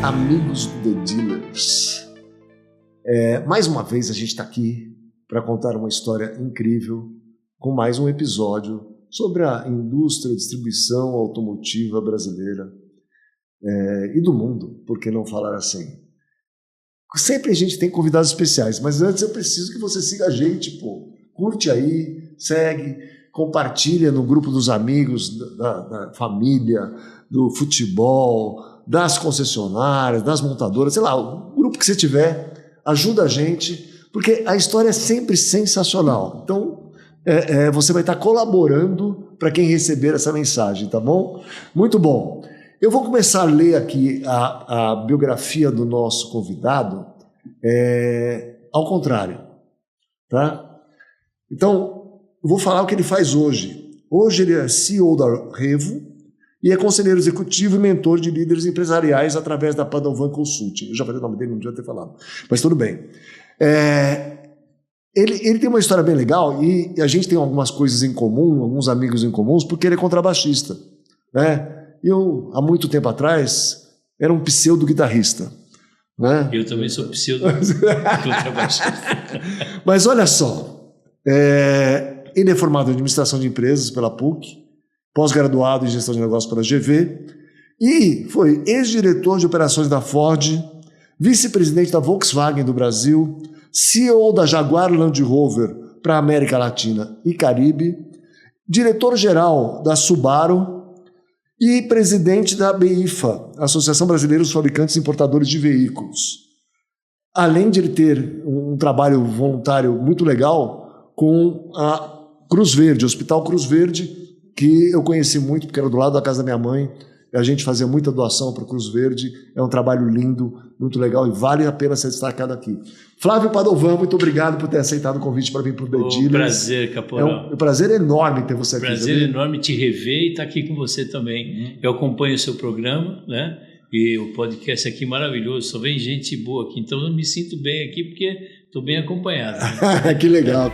amigos do The Dealers. Mais uma vez a gente está aqui para contar uma história incrível com mais um episódio sobre a indústria de distribuição automotiva brasileira e do mundo, por que não falar assim? Sempre a gente tem convidados especiais, mas antes eu preciso que você siga a gente, pô. Curte aí, segue, compartilha no grupo dos amigos, da família, do futebol, das concessionárias, das montadoras, sei lá, o grupo que você tiver, ajuda a gente, porque a história é sempre sensacional. Então, você vai estar colaborando para quem receber essa mensagem, tá bom? Muito bom. Eu vou começar a ler aqui a biografia do nosso convidado ao contrário, tá? Então, eu vou falar o que ele faz hoje. Hoje ele é CEO da Revo e é conselheiro executivo e mentor de líderes empresariais através da Padovan Consulting. Eu já falei o nome dele, não devia ter falado, mas tudo bem. Ele tem uma história bem legal e a gente tem algumas coisas em comum, alguns amigos em comuns, porque ele é contrabaixista, né? Eu, há muito tempo atrás, era um pseudo-guitarrista. Né? Eu também sou pseudo-contrabaixista. Mas olha só, ele é formado em administração de empresas pela PUC, pós-graduado em gestão de negócios pela GV e foi ex-diretor de operações da Ford, vice-presidente da Volkswagen do Brasil, CEO da Jaguar Land Rover para a América Latina e Caribe, diretor-geral da Subaru e presidente da ABIFA, Associação Brasileira dos Fabricantes e Importadores de Veículos. Além de ele ter um trabalho voluntário muito legal com a Cruz Verde, Hospital Cruz Verde, que eu conheci muito porque era do lado da casa da minha mãe, a gente fazia muita doação para a Cruz Verde, é um trabalho lindo, muito legal e vale a pena ser destacado aqui. Flávio Padovan, muito obrigado por ter aceitado o convite para vir para o The Dealers. Prazer, Caporal. É um prazer enorme ter você aqui. Prazer enorme te rever e estar aqui com você também. Eu acompanho o seu programa, né? E o podcast aqui maravilhoso, só vem gente boa aqui, então eu me sinto bem aqui porque estou bem acompanhado. Né? Que legal.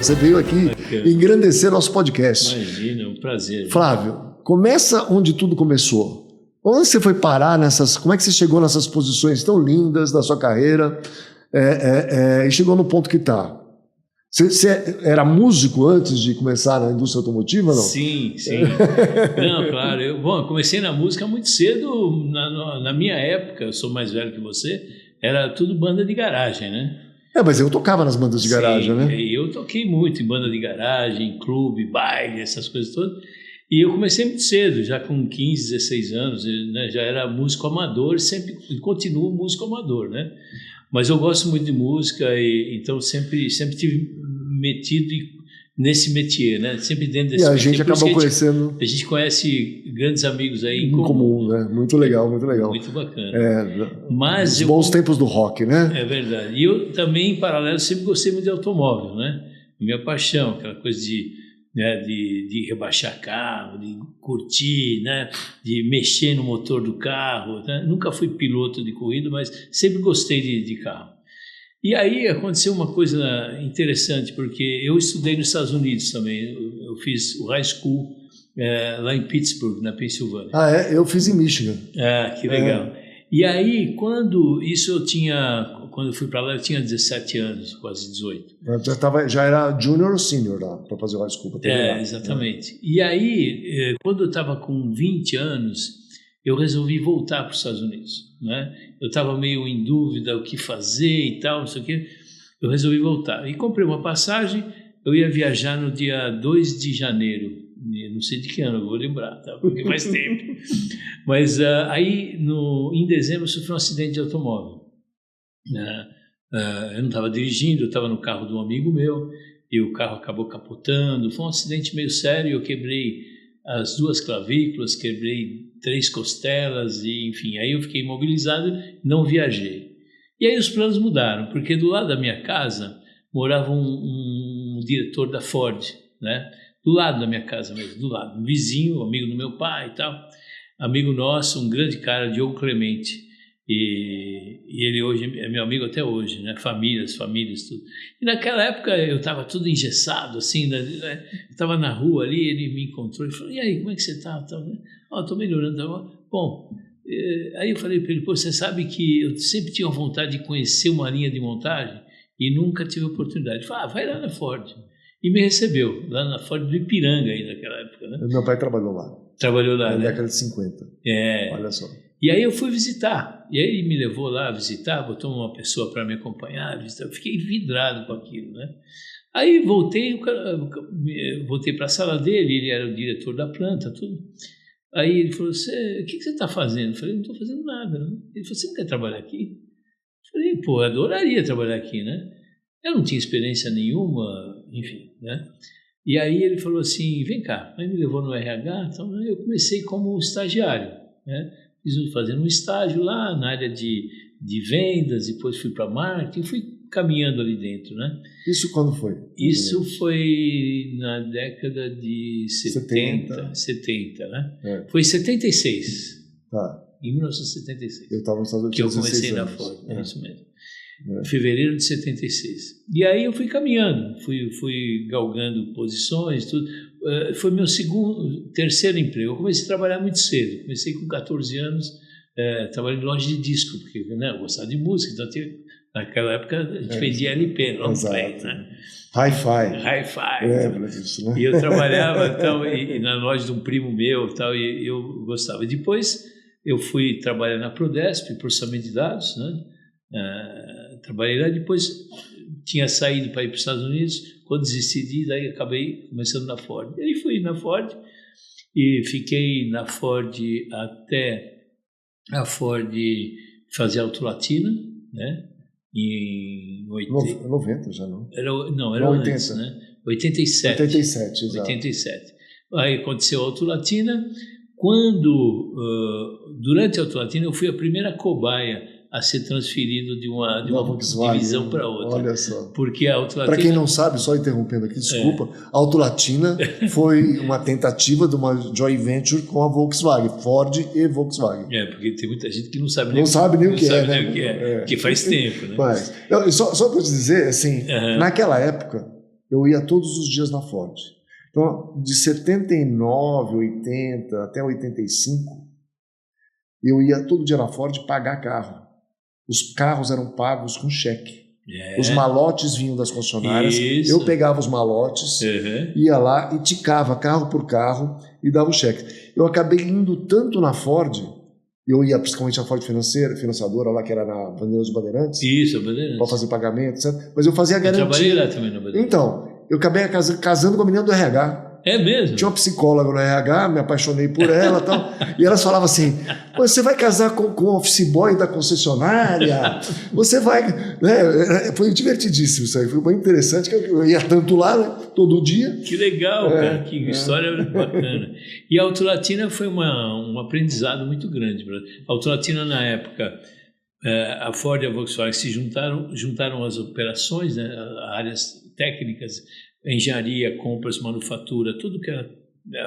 Você veio aqui engrandecer nosso podcast. Imagina, é um prazer. Flávio, começa onde tudo começou. Onde você foi parar como é que você chegou nessas posições tão lindas da sua carreira e chegou no ponto que está? Você era músico antes de começar na indústria automotiva, não? Sim. Não, claro. Eu comecei na música muito cedo. Na minha época, eu sou mais velho que você, era tudo banda de garagem, né? Mas eu tocava nas bandas de garagem, né? Eu toquei muito em banda de garagem, clube, baile, essas coisas todas. E eu comecei muito cedo, já com 15, 16 anos, né? Já era músico amador e continuo músico amador, né? Mas eu gosto muito de música então sempre tive metido nesse métier, né? Sempre dentro desse métier. E a gente acabou conhecendo... A gente conhece grandes amigos aí em comum, né? Muito legal, muito legal. Muito bacana. Mas os bons tempos do rock, né? É verdade. E eu também, em paralelo, sempre gostei muito de automóvel, né? Minha paixão, aquela coisa de rebaixar carro, de curtir, né? De mexer no motor do carro. Né? Nunca fui piloto de corrida, mas sempre gostei de carro. E aí aconteceu uma coisa interessante, porque eu estudei nos Estados Unidos também. Eu fiz o high school lá em Pittsburgh, na Pensilvânia. Eu fiz em Michigan. Que legal. E aí, quando eu fui para lá, eu tinha 17 anos, quase 18. Já era junior ou senior lá, para fazer o high school. Exatamente. E aí, quando eu estava com 20 anos, eu resolvi voltar para os Estados Unidos, né? Eu estava meio em dúvida o que fazer e tal, não sei o quê. Eu resolvi voltar. E comprei uma passagem, eu ia viajar no dia 2 de janeiro. Não sei de que ano, eu vou lembrar, tá? Porque faz tempo. Mas aí, em dezembro, eu sofri um acidente de automóvel. Eu não estava dirigindo, eu estava no carro de um amigo meu, e o carro acabou capotando. Foi um acidente meio sério, eu quebrei as 2 clavículas, quebrei 3 costelas, e enfim, aí eu fiquei imobilizado, não viajei. E aí os planos mudaram, porque do lado da minha casa morava um diretor da Ford, né? Do lado da minha casa mesmo, do lado, um vizinho, amigo do meu pai e tal, amigo nosso, um grande cara, Diogo Clemente. E ele hoje é meu amigo até hoje, né? Famílias, tudo. E naquela época eu estava tudo engessado, assim, né? Eu estava na rua ali, ele me encontrou e falou, e aí, como é que você está? Estou melhorando. Tá bom, aí eu falei para ele, pô, você sabe que eu sempre tinha vontade de conhecer uma linha de montagem e nunca tive oportunidade. Ele falou, vai lá na Ford. E me recebeu, lá na Ford do Ipiranga ainda naquela época, né? Meu pai trabalhou lá. Trabalhou lá, na né? década de 50. Olha só. E aí eu fui visitar, e aí ele me levou lá a visitar, botou uma pessoa para me acompanhar, visitar. Eu fiquei vidrado com aquilo, né? Aí voltei para a sala dele, ele era o diretor da planta, tudo. Aí ele falou, o que você está fazendo? Eu falei, não estou fazendo nada. Né? Ele falou, você não quer trabalhar aqui? Eu falei, pô, eu adoraria trabalhar aqui, né? Eu não tinha experiência nenhuma, enfim, né? E aí ele falou assim, vem cá, aí me levou no RH, então eu comecei como estagiário, né? Fazendo um estágio lá na área de vendas, depois fui para marketing, fui caminhando ali dentro, né? Isso quando foi? Isso foi na década de 70, né? Foi em 76. Tá. Em 1976. Eu estava nos Estados Unidos. Que eu comecei na Ford, é isso mesmo. Fevereiro de 76. E aí eu fui caminhando, fui galgando posições, tudo. Foi meu terceiro emprego. Eu comecei a trabalhar muito cedo. Comecei com 14 anos, trabalhando em loja de disco, porque né, eu gostava de música, então naquela época a gente vendia LP, long play, né? Hi-Fi. Lembra disso, né? E eu trabalhava então, e na loja de um primo meu tal, e eu gostava. Depois eu fui trabalhar na Prodesp, processamento de dados, né? Trabalhei lá, depois tinha saído para ir para os Estados Unidos, quando desisti, daí acabei começando na Ford. E aí fui na Ford e fiquei na Ford até a Ford fazer autolatina, né? Em 90 já não? Era 80. Antes, né? 87. 87, exato. 87. Aí aconteceu a autolatina. Durante a autolatina, eu fui a primeira cobaia a ser transferido de uma divisão para outra. Olha só. Porque a autolatina... Para quem não sabe, só interrompendo aqui, desculpa, a autolatina foi uma tentativa de uma joint venture com a Volkswagen, Ford e Volkswagen. Porque tem muita gente que não sabe nem o que é, né? Porque faz tempo, né? Mas, só para te dizer, assim, naquela época, eu ia todos os dias na Ford. Então, de 79, 80 até 85, eu ia todo dia na Ford pagar carro. Os carros eram pagos com cheque. Os malotes vinham das concessionárias. Isso. Eu pegava os malotes, ia lá e ticava carro por carro e dava o cheque. Eu acabei indo tanto na Ford, eu ia principalmente na Ford financiadora lá, que era na Bandeirantes. Isso, Bandeirantes. Para fazer pagamento, etc. Mas eu fazia a garantia. Eu trabalhei lá também na Bandeirantes. Então, eu acabei casando com a menina do RH. É mesmo? Tinha uma psicóloga no RH, me apaixonei por ela e tal. E elas falavam assim, você vai casar com o office boy da concessionária? Você vai... Né? Foi divertidíssimo isso aí, foi muito interessante, que eu ia tanto lá, né? Todo dia. Que legal, cara, que história bacana. E a autolatina foi um aprendizado muito grande. A autolatina, na época, a Ford e a Volkswagen se juntaram as operações, né? Áreas técnicas, engenharia, compras, manufatura, tudo que era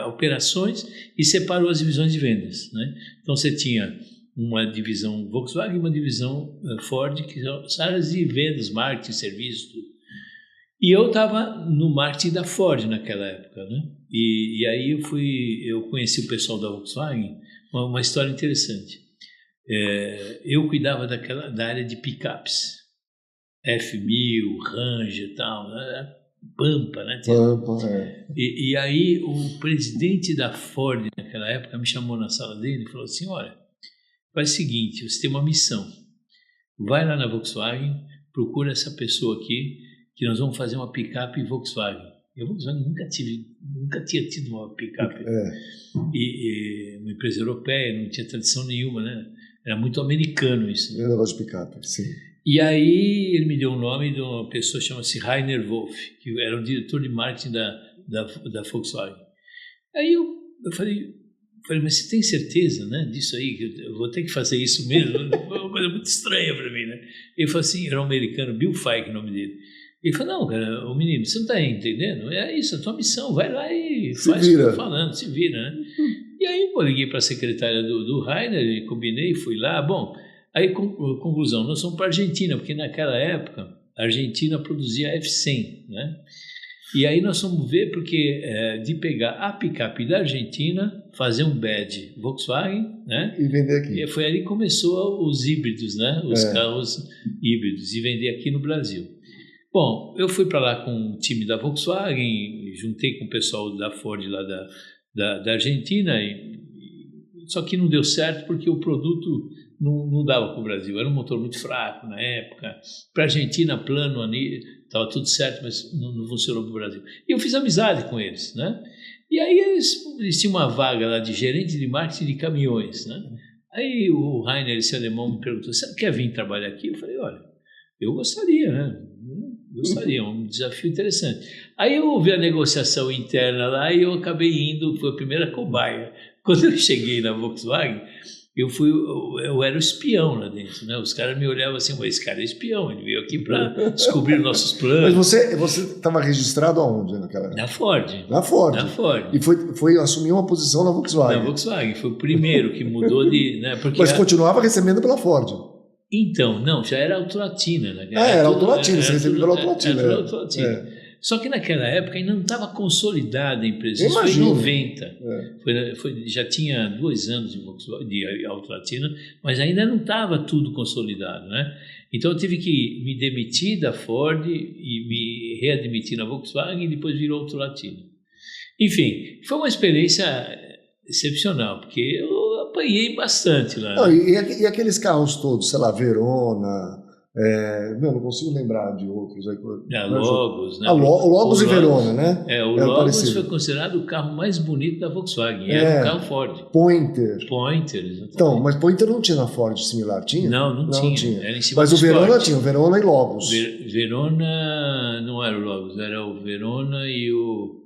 operações, e separou as divisões de vendas, né? Então você tinha uma divisão Volkswagen e uma divisão Ford, que são áreas de vendas, marketing, serviço, tudo. E eu estava no marketing da Ford naquela época, né? E aí eu conheci o pessoal da Volkswagen, uma história interessante. Eu cuidava da área de picapes, F1000, Ranger e tal, né? Pampa, né? Pampa, E aí o presidente da Ford naquela época me chamou na sala dele e falou assim, olha, faz o seguinte, você tem uma missão, vai lá na Volkswagen, procura essa pessoa aqui, que nós vamos fazer uma picape Volkswagen. Eu Volkswagen nunca tinha tido uma picape. E uma empresa europeia, não tinha tradição nenhuma, né? Era muito americano isso. Né? Negócio de picape, sim. E aí ele me deu o nome de uma pessoa que chama-se Rainer Wolf, que era o diretor de marketing da Volkswagen. Aí eu falei, mas você tem certeza, né, disso aí, que eu vou ter que fazer isso mesmo? Foi uma coisa muito estranha para mim, né? Ele falou assim, era um americano, Bill Fike, o nome dele. Ele falou, não, cara, o menino, você não está entendendo? É isso, a tua missão, vai lá e faz o que eu estou falando, se vira, né? E aí eu liguei para a secretária do Rainer, combinei, fui lá, bom... Aí, conclusão, nós fomos para a Argentina, porque naquela época a Argentina produzia F100, né? E aí nós fomos ver, porque de pegar a picape da Argentina, fazer um badge Volkswagen, né? E vender aqui. E foi ali que começou os híbridos, né? Os carros híbridos, e vender aqui no Brasil. Bom, eu fui para lá com o time da Volkswagen, juntei com o pessoal da Ford lá da Argentina, só que não deu certo porque o produto não dava para o Brasil, era um motor muito fraco na época. Para a Argentina, plano ali, estava tudo certo, mas não funcionou para o Brasil. E eu fiz amizade com eles, né? E aí eles tinham uma vaga lá de gerente de marketing de caminhões, né? Aí o Rainer, esse alemão, me perguntou: você quer vir trabalhar aqui? Eu falei: olha, eu gostaria, né? Gostaria, é um desafio interessante. Aí eu ouvi a negociação interna lá e eu acabei indo, foi a primeira cobaia. Quando eu cheguei na Volkswagen, eu era o espião lá dentro, né? Os caras me olhavam assim: esse cara é espião, ele veio aqui para descobrir nossos planos. Mas você estava registrado aonde naquela época? Na Ford. Na Ford. Na Ford. E foi assumir uma posição na Volkswagen. Na Volkswagen, foi o primeiro que mudou de... Né? Porque mas continuava recebendo pela Ford. Então, não, já era Autolatina. Né? Era Autolatina, você recebeu pela Autolatina. Era Autolatina. Só que naquela época ainda não estava consolidada a empresa. Isso Imagino. foi em 90. Já tinha 2 anos de Autolatina, mas ainda não estava tudo consolidado, né? Então eu tive que me demitir da Ford e me readmitir na Volkswagen e depois virou Autolatina. Enfim, foi uma experiência excepcional, porque eu apanhei bastante lá. Não, e aqueles carros todos, sei lá, Verona... não consigo lembrar de outros aí. Logos, né? Logos e Verona, né? O Logos foi considerado o carro mais bonito da Volkswagen. Era um carro Ford. Pointer, exatamente. Então, mas Pointer não tinha na Ford similar, tinha? Não tinha. Era em cima mas do o Verona Sport. tinha, o Verona e Logos. Verona não era o Logos, era o Verona e o...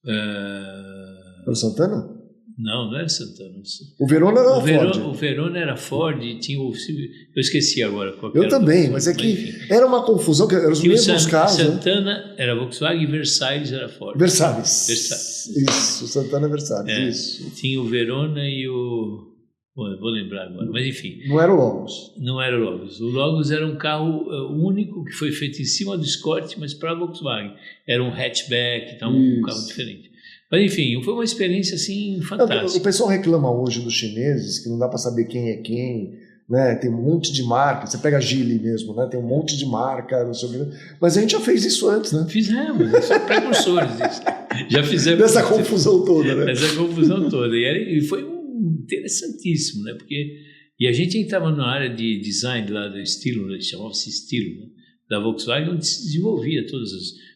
Era o Santana? Não era Santana. O Verona era Ford. O Verona era Ford e tinha o... Eu esqueci agora qual Eu também, mas é que era uma confusão, que eram os mesmos carros. Santana era Volkswagen e Versailles era Ford. Versailles. Isso, o Santana é Versailles. Isso. Tinha o Verona e o... Bom, eu vou lembrar agora, mas enfim. Não era o Logos. Não era o Logos. O Logos era um carro único que foi feito em cima do Escort, mas para a Volkswagen. Era um hatchback, então um carro diferente. Mas enfim, foi uma experiência assim fantástica. O pessoal reclama hoje dos chineses que não dá para saber quem é quem, né? Tem um monte de marca. Você pega a Geely mesmo, né? Tem um monte de marca, não sei o que. Mas a gente já fez isso antes, né? Fizemos, são precursores disso. Já fizemos. Dessa confusão toda, né? Essa confusão toda. E foi interessantíssimo, né? E a gente entrava na área de design lá do estilo, né? Chamava-se estilo, né? Da Volkswagen, onde se desenvolvia todas as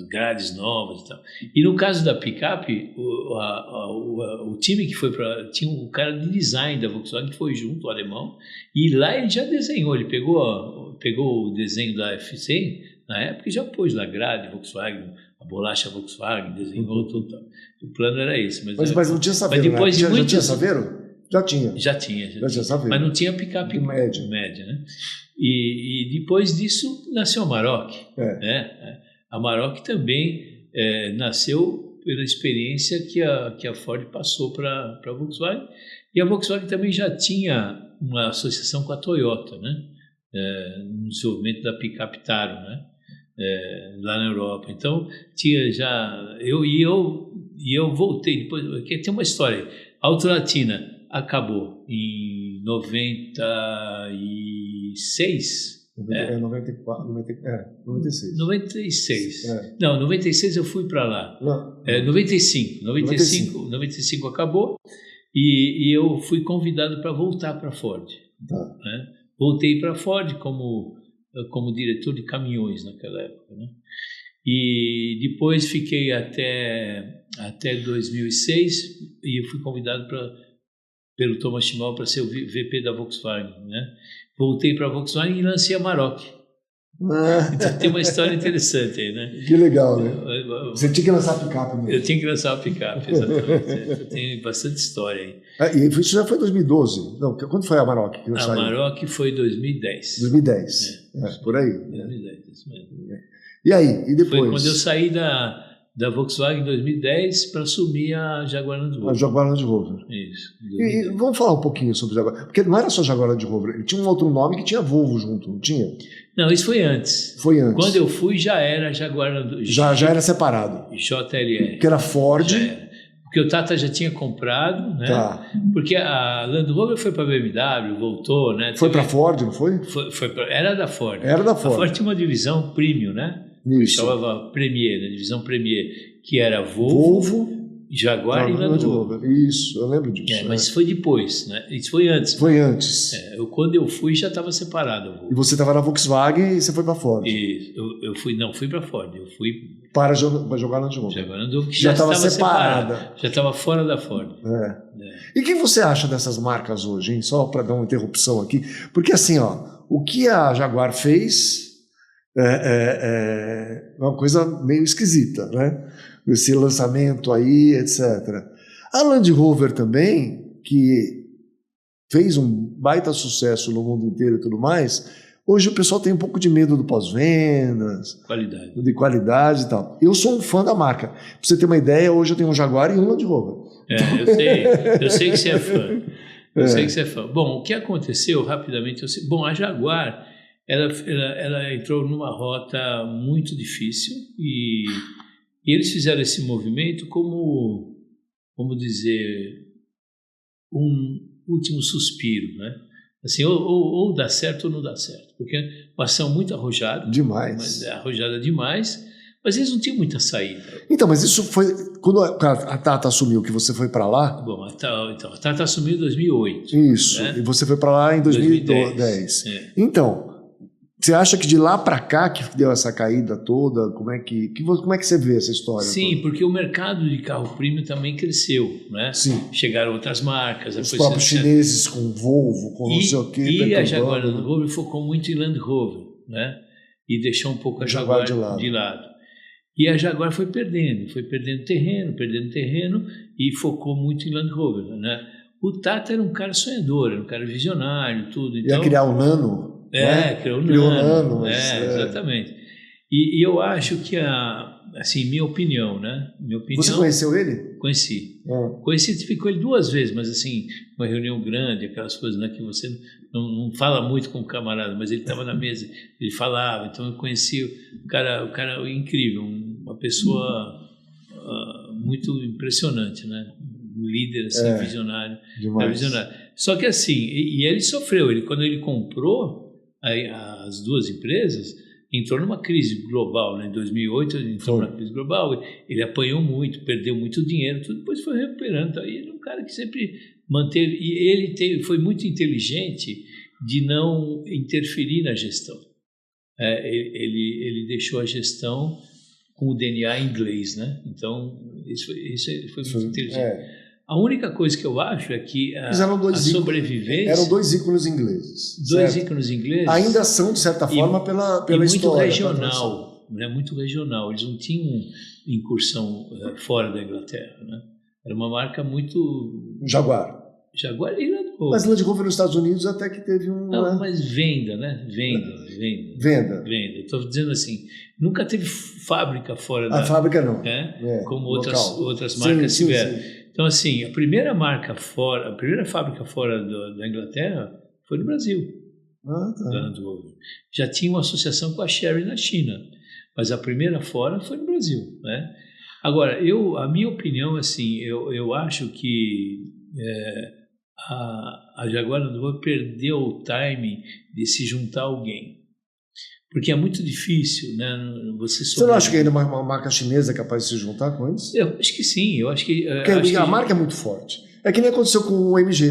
grades novas e tal. E no caso da picape, o time que foi para... Tinha um cara de design da Volkswagen que foi junto, o alemão, e lá ele já desenhou, ele pegou o desenho da F100 na época e já pôs lá grade Volkswagen, a bolacha Volkswagen, desenhou tudo. O plano era esse. Mas não tinha Saveiro, mas depois né? de Já tinha Saveiro? Já tinha. Já tinha Saveiro. Mas não tinha picape média, né? E depois disso nasceu a Amarok, né? A Amarok também nasceu pela experiência que a Ford passou para a Volkswagen, e a Volkswagen também já tinha uma associação com a Toyota, né? No desenvolvimento da picape Taro, né? Lá na Europa. Então tinha já eu voltei depois, porque tem uma história. A Autolatina acabou em 96. 96. Não, 96 eu fui para lá. 95 acabou e eu fui convidado para voltar para a Ford. Né? Voltei para a Ford como diretor de caminhões naquela época, né? E depois fiquei até 2006 e eu fui convidado pelo Thomas Schmal para ser o VP da Volkswagen, né? Voltei para a Volkswagen e lancei a Amarok. Então tem uma história interessante aí, né? Que legal, né? Você tinha que lançar a picape mesmo. Eu tinha que lançar a picape, exatamente. Tem bastante história aí. E isso já foi 2012? Não, quando foi a Amarok que saiu? A Amarok foi 2010. 2010, por aí. 2010, isso mesmo. E aí? E depois? Foi quando eu saí da da Volkswagen em 2010 para assumir a Jaguar Land Rover. A Jaguar Land Rover. Isso. E vamos falar um pouquinho sobre Jaguar. Porque não era só Jaguar Land Rover, ele tinha um outro nome que tinha Volvo junto, não tinha? Não, isso foi antes. Foi antes. Quando eu fui já era Jaguar Land Rover. Já era separado. JLR. Que era Ford. Já era. Porque o Tata já tinha comprado, né? Tá. Porque a Land Rover foi para a BMW, voltou, né? Foi para Ford, não foi? Era da Ford. Era da Ford. A Ford tinha uma divisão premium, né? Isso. Chamava Premier, né? Divisão Premier, que era Volvo, Jaguar e Land Rover. Isso, eu lembro disso. Mas isso foi depois, né? Isso foi antes. Foi antes. Quando eu fui já estava separado. E você estava na Volkswagen e você foi para Ford. Isso. Eu fui para Ford. Eu fui para jogar Land Rover. Jaguar Land Rover, que já estava separada. Já estava fora da Ford. E o que você acha dessas marcas hoje, hein? Só para dar uma interrupção aqui. Porque assim, ó, o que a Jaguar fez é uma coisa meio esquisita, né? Esse lançamento aí, etc. A Land Rover também, que fez um baita sucesso no mundo inteiro e tudo mais, hoje o pessoal tem um pouco de medo do pós-vendas, de qualidade e tal. Eu sou um fã da marca. Pra você ter uma ideia, hoje eu tenho um Jaguar e um Land Rover. Eu sei que você é fã. Eu sei que você é fã. Bom, o que aconteceu rapidamente? Bom, a Jaguar, ela entrou numa rota muito difícil e eles fizeram esse movimento como, vamos dizer, um último suspiro, né? Assim, ou dá certo ou não dá certo, porque é uma ação muito arrojada. Demais. Arrojada demais, mas eles não tinham muita saída. Então, mas isso foi quando a Tata assumiu que você foi para lá? Bom, a Tata assumiu em 2008. Isso, né? E você foi para lá em 2010. Então, você acha que de lá para cá que deu essa caída toda? Como é que você vê essa história? Sim, toda? Porque o mercado de carro premium também cresceu, né? Sim. Chegaram outras marcas. Os próprios chineses com Volvo, com não sei o quê. E a Jaguar Land Rover focou muito em Land Rover, né? E deixou um pouco a Jaguar de lado. E a Jaguar foi perdendo terreno e focou muito em Land Rover, né? O Tata era um cara sonhador, era um cara visionário, tudo. Então, ia criar o Nano. Criou o Nano. Exatamente. E eu acho que assim, minha opinião, né? Você conheceu ele? Conheci. Conheci, ficou ele 2 vezes, mas assim, uma reunião grande, aquelas coisas, né, que você não fala muito com o camarada, mas ele estava na mesa, ele falava, então eu conheci o cara incrível, uma pessoa muito impressionante, né? Um líder assim, visionário. Visionário. Só que assim, e ele sofreu, quando ele comprou as 2 empresas, entrou numa crise global, né? Em 2008 ele entrou numa crise global, ele apanhou muito, perdeu muito dinheiro, tudo, depois foi recuperando. Então, ele é um cara que sempre manteve, e ele foi muito inteligente de não interferir na gestão. Ele deixou a gestão com o DNA inglês, né? Então, isso foi muito inteligente. A única coisa que eu acho é que a sobrevivência... Eram 2 ícones ingleses. 2 ícones ingleses. Ainda são, de certa forma, pela muito história. Regional, né? Muito regional. Eles não tinham incursão fora da Inglaterra, né? Era uma marca muito... Jaguar e Land Rover. Mas Land Rover nos Estados Unidos até que teve um... Não, mas venda, né? Venda. Estou dizendo assim, nunca teve fábrica fora da... A fábrica não. Como outras marcas tiveram. Sim. Então, assim, a primeira fábrica fora da Inglaterra foi no Brasil. Land Rover. Já tinha uma associação com a Chery na China, mas a primeira fora foi no Brasil, né? Agora, a minha opinião, assim, eu acho que a Jaguar Land Rover perdeu o timing de se juntar a alguém. Porque é muito difícil, né? Você não acha que ainda uma marca chinesa é capaz de se juntar com eles? Eu acho que sim. Eu acho que a marca é muito forte. É que nem aconteceu com o MG.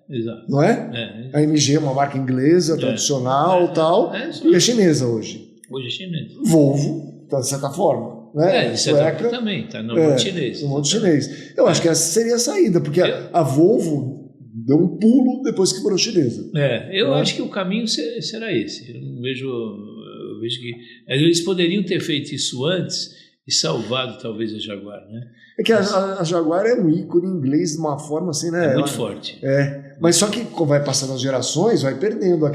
Exato. Não é? A MG é uma marca inglesa, tradicional, tal, e é chinesa hoje. Hoje é chinesa. Volvo, de certa forma. Né? De certa forma também, está no mundo chinês. No mundo chinês. Eu acho que essa seria a saída, porque a Volvo deu um pulo depois que virou chinesa. Eu acho que o caminho será esse. Eu vejo que eles poderiam ter feito isso antes e salvado talvez a Jaguar, né? É que a Jaguar é um ícone inglês de uma forma assim, né? É muito forte. Mas só que como vai passando as gerações, vai perdendo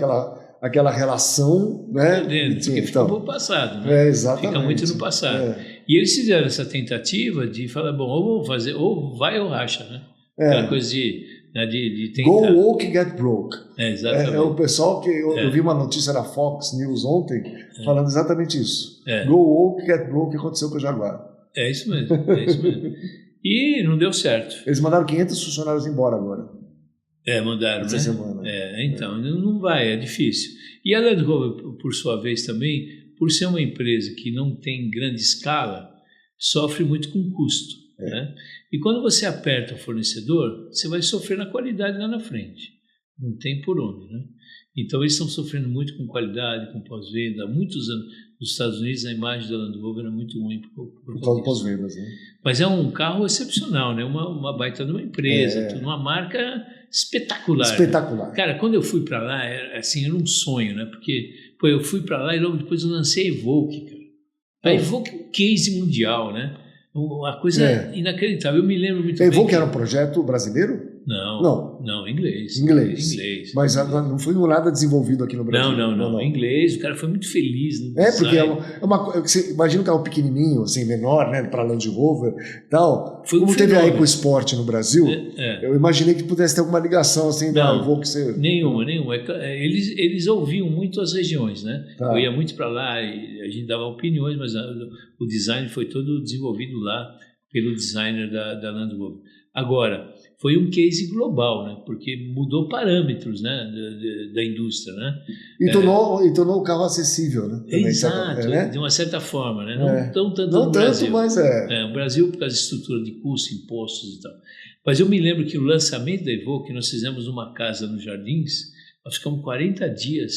aquela relação, né? Porque fica no passado, né? Exatamente. Fica muito no passado. E eles fizeram essa tentativa de falar, bom, ou vou fazer, ou vai ou racha, né? Aquela coisa de tentar. Go woke, get broke. Exatamente. É o pessoal que... Eu vi uma notícia da Fox News ontem falando exatamente isso. Go woke, get broke, que aconteceu com o Jaguar. É isso mesmo. E não deu certo. Eles mandaram 500 funcionários embora agora. Mandaram, essa semana. Então, não vai, é difícil. E a Land Rover, por sua vez, também, por ser uma empresa que não tem grande escala, sofre muito com custo. Né? E quando você aperta o fornecedor, você vai sofrer na qualidade lá na frente. Não tem por onde, né? Então, eles estão sofrendo muito com qualidade, com pós-venda. Há muitos anos, nos Estados Unidos, a imagem da Land Rover é muito ruim por causa do pós-vendas, né? Mas é um carro excepcional, né? Uma baita de uma empresa, uma marca espetacular. Espetacular. Cara, quando eu fui para lá, era um sonho, né? Porque eu fui para lá e logo depois eu lancei a Evoque, cara. A Evoque é um case mundial, né? Uma coisa inacreditável. Eu me lembro muito bem. A Evoque era um projeto brasileiro? Não, inglês. Mas não foi nada desenvolvido aqui no Brasil. Não. Inglês, o cara foi muito feliz no porque você imagina um carro pequenininho, assim, menor, né, para Land Rover e tal. Como teve a EcoSport no Brasil, eu imaginei que pudesse ter alguma ligação, assim, da Evoque ser... Nenhuma. Eles ouviam muito as regiões, né? Eu ia muito para lá e a gente dava opiniões, mas o design foi todo desenvolvido lá pelo designer da Land Rover. Agora, foi um case global, né? Porque mudou parâmetros, né? da indústria, né? E tornou o carro acessível, né? Também, exato, de uma certa forma, né? Não tanto no Brasil. Mas o Brasil por causa da estrutura de custo, impostos e tal. Mas eu me lembro que o lançamento da Evoque, nós fizemos uma casa nos Jardins, nós ficamos 40 dias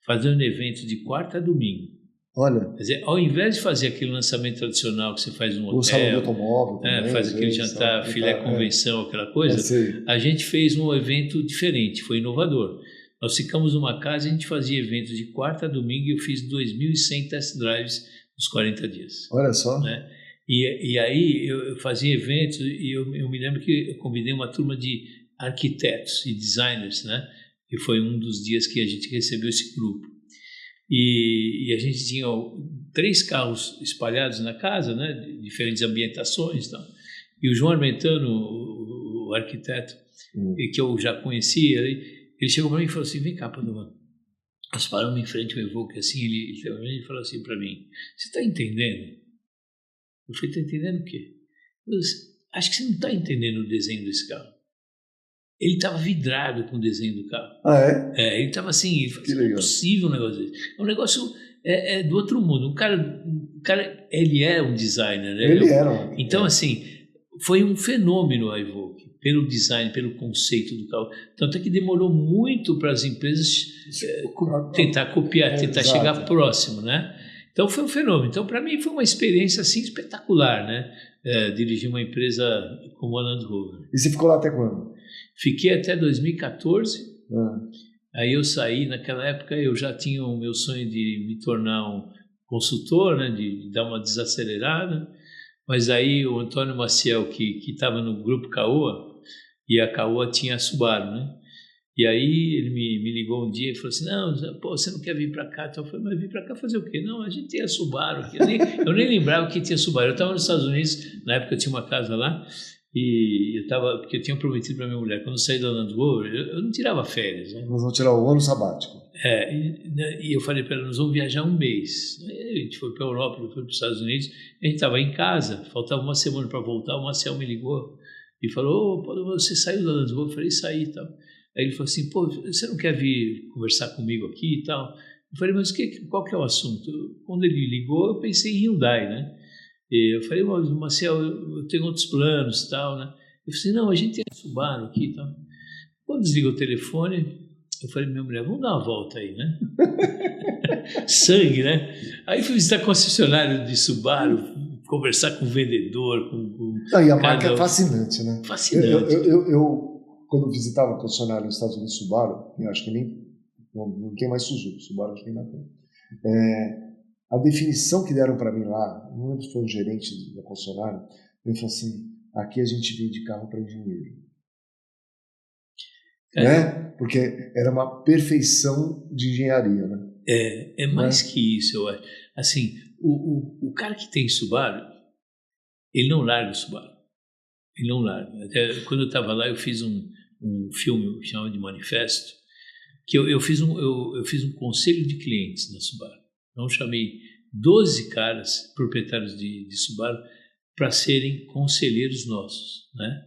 fazendo evento de quarta a domingo. Olha. Quer dizer, ao invés de fazer aquele lançamento tradicional que você faz no hotel, o salão do automóvel também, faz aquele jantar, filé convenção, aquela coisa, a gente fez um evento diferente, foi inovador. Nós ficamos numa casa e a gente fazia eventos de quarta a domingo e eu fiz 2.100 test drives nos 40 dias. Olha só. Né? E aí eu fazia eventos e eu me lembro que eu convidei uma turma de arquitetos e designers, né? E foi um dos dias que a gente recebeu esse grupo. E a gente tinha 3 carros espalhados na casa, né, de diferentes ambientações e tal. E o João Armentano, o arquiteto, que eu já conhecia, ele chegou para mim e falou assim, vem cá, Padovan. Nós paramos em frente ao Evoque, assim, ele falou assim para mim, você está entendendo? Eu falei, está entendendo o quê? Eu disse, acho que você não está entendendo o desenho desse carro. Ele estava vidrado com o desenho do carro. Ele estava assim, ele falou, não é possível um negócio desse. É um negócio do outro mundo. O cara, ele é um designer, né? Ele era. Então, assim, foi um fenômeno a Evoque, pelo design, pelo conceito do carro. Tanto é que demorou muito para as empresas tentar copiar, tentar chegar próximo, né? Então, foi um fenômeno. Então, para mim, foi uma experiência, assim, espetacular, né? Dirigir uma empresa como a Land Rover. E você ficou lá até quando? Fiquei até 2014, aí eu saí, naquela época eu já tinha o meu sonho de me tornar um consultor, né, de dar uma desacelerada, mas aí o Antônio Maciel, que estava no grupo Caoa, e a Caoa tinha a Subaru, né, e aí ele me ligou um dia e falou assim, não, pô, você não quer vir para cá? Então eu falei, mas vir para cá fazer o quê? Não, a gente tem a Subaru aqui. Eu nem lembrava que tinha Subaru, eu estava nos Estados Unidos, na época eu tinha uma casa lá, e porque eu tinha prometido para minha mulher, quando eu saí da Land Rover, eu não tirava férias. Né? Nós vamos tirar o ano sabático. E eu falei para ela, nós vamos viajar um mês. Aí a gente foi para a Europa, foi para os Estados Unidos, a gente estava em casa, faltava uma semana para voltar, o Marcel me ligou e falou, você saiu da Land Rover? Eu falei, saí e tal. Aí ele falou assim, você não quer vir conversar comigo aqui e tal? Eu falei, mas qual que é o assunto? Quando ele ligou, eu pensei em Hyundai, né? E eu falei, Marcel, eu tenho outros planos e tal, né? Ele falou assim, não, a gente tem a Subaru aqui e tal. Quando desligou o telefone, eu falei, minha mulher, vamos dar uma volta aí, né? Sangue, né? Aí fui visitar concessionário de Subaru, conversar com o vendedor, e a marca é fascinante, né? Fascinante. Eu quando visitava concessionário nos Estados Unidos, Subaru, eu acho que não tem mais Suzuki, Subaru acho que ainda tem. A definição que deram para mim lá, não lembro se foi um gerente da concessionária, ele falou assim, aqui a gente vende carro para engenheiro. né? Porque era uma perfeição de engenharia, né? É mais que isso, eu acho. Assim, o cara que tem Subaru, ele não larga o Subaru. Ele não larga. Até quando eu estava lá, eu fiz um filme que chama de Manifesto, que eu fiz um conselho de clientes na Subaru. Então, eu chamei 12 caras, proprietários de Subaru, para serem conselheiros nossos, né?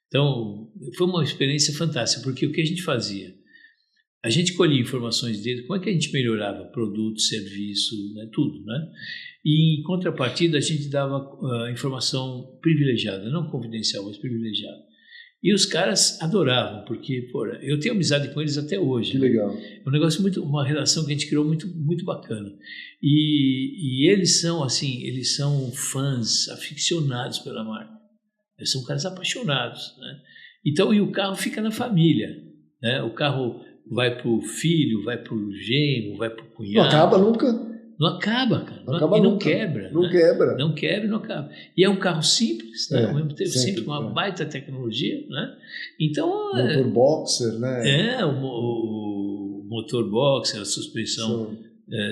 Então, foi uma experiência fantástica, porque o que a gente fazia? A gente colhia informações deles, como é que a gente melhorava produto, serviço, né, tudo, né? E, em contrapartida, a gente dava informação privilegiada, não confidencial, mas privilegiada. E os caras adoravam, porque, pô, eu tenho amizade com eles até hoje. Que legal. É um negócio uma relação que a gente criou muito, muito bacana. E eles são, assim, eles são fãs, aficionados pela marca. Eles são caras apaixonados, né? Então, e o carro fica na família, né? O carro vai pro filho, vai pro genro, vai pro cunhado. Não acaba nunca. Não acaba, cara. Não acaba e não nunca. quebra. Não né? quebra. Não quebra e não acaba. E é um carro simples, né? Ao mesmo tempo simples, com uma é. baita tecnologia, né? Então... Motor boxer, né? O motor boxer, a suspensão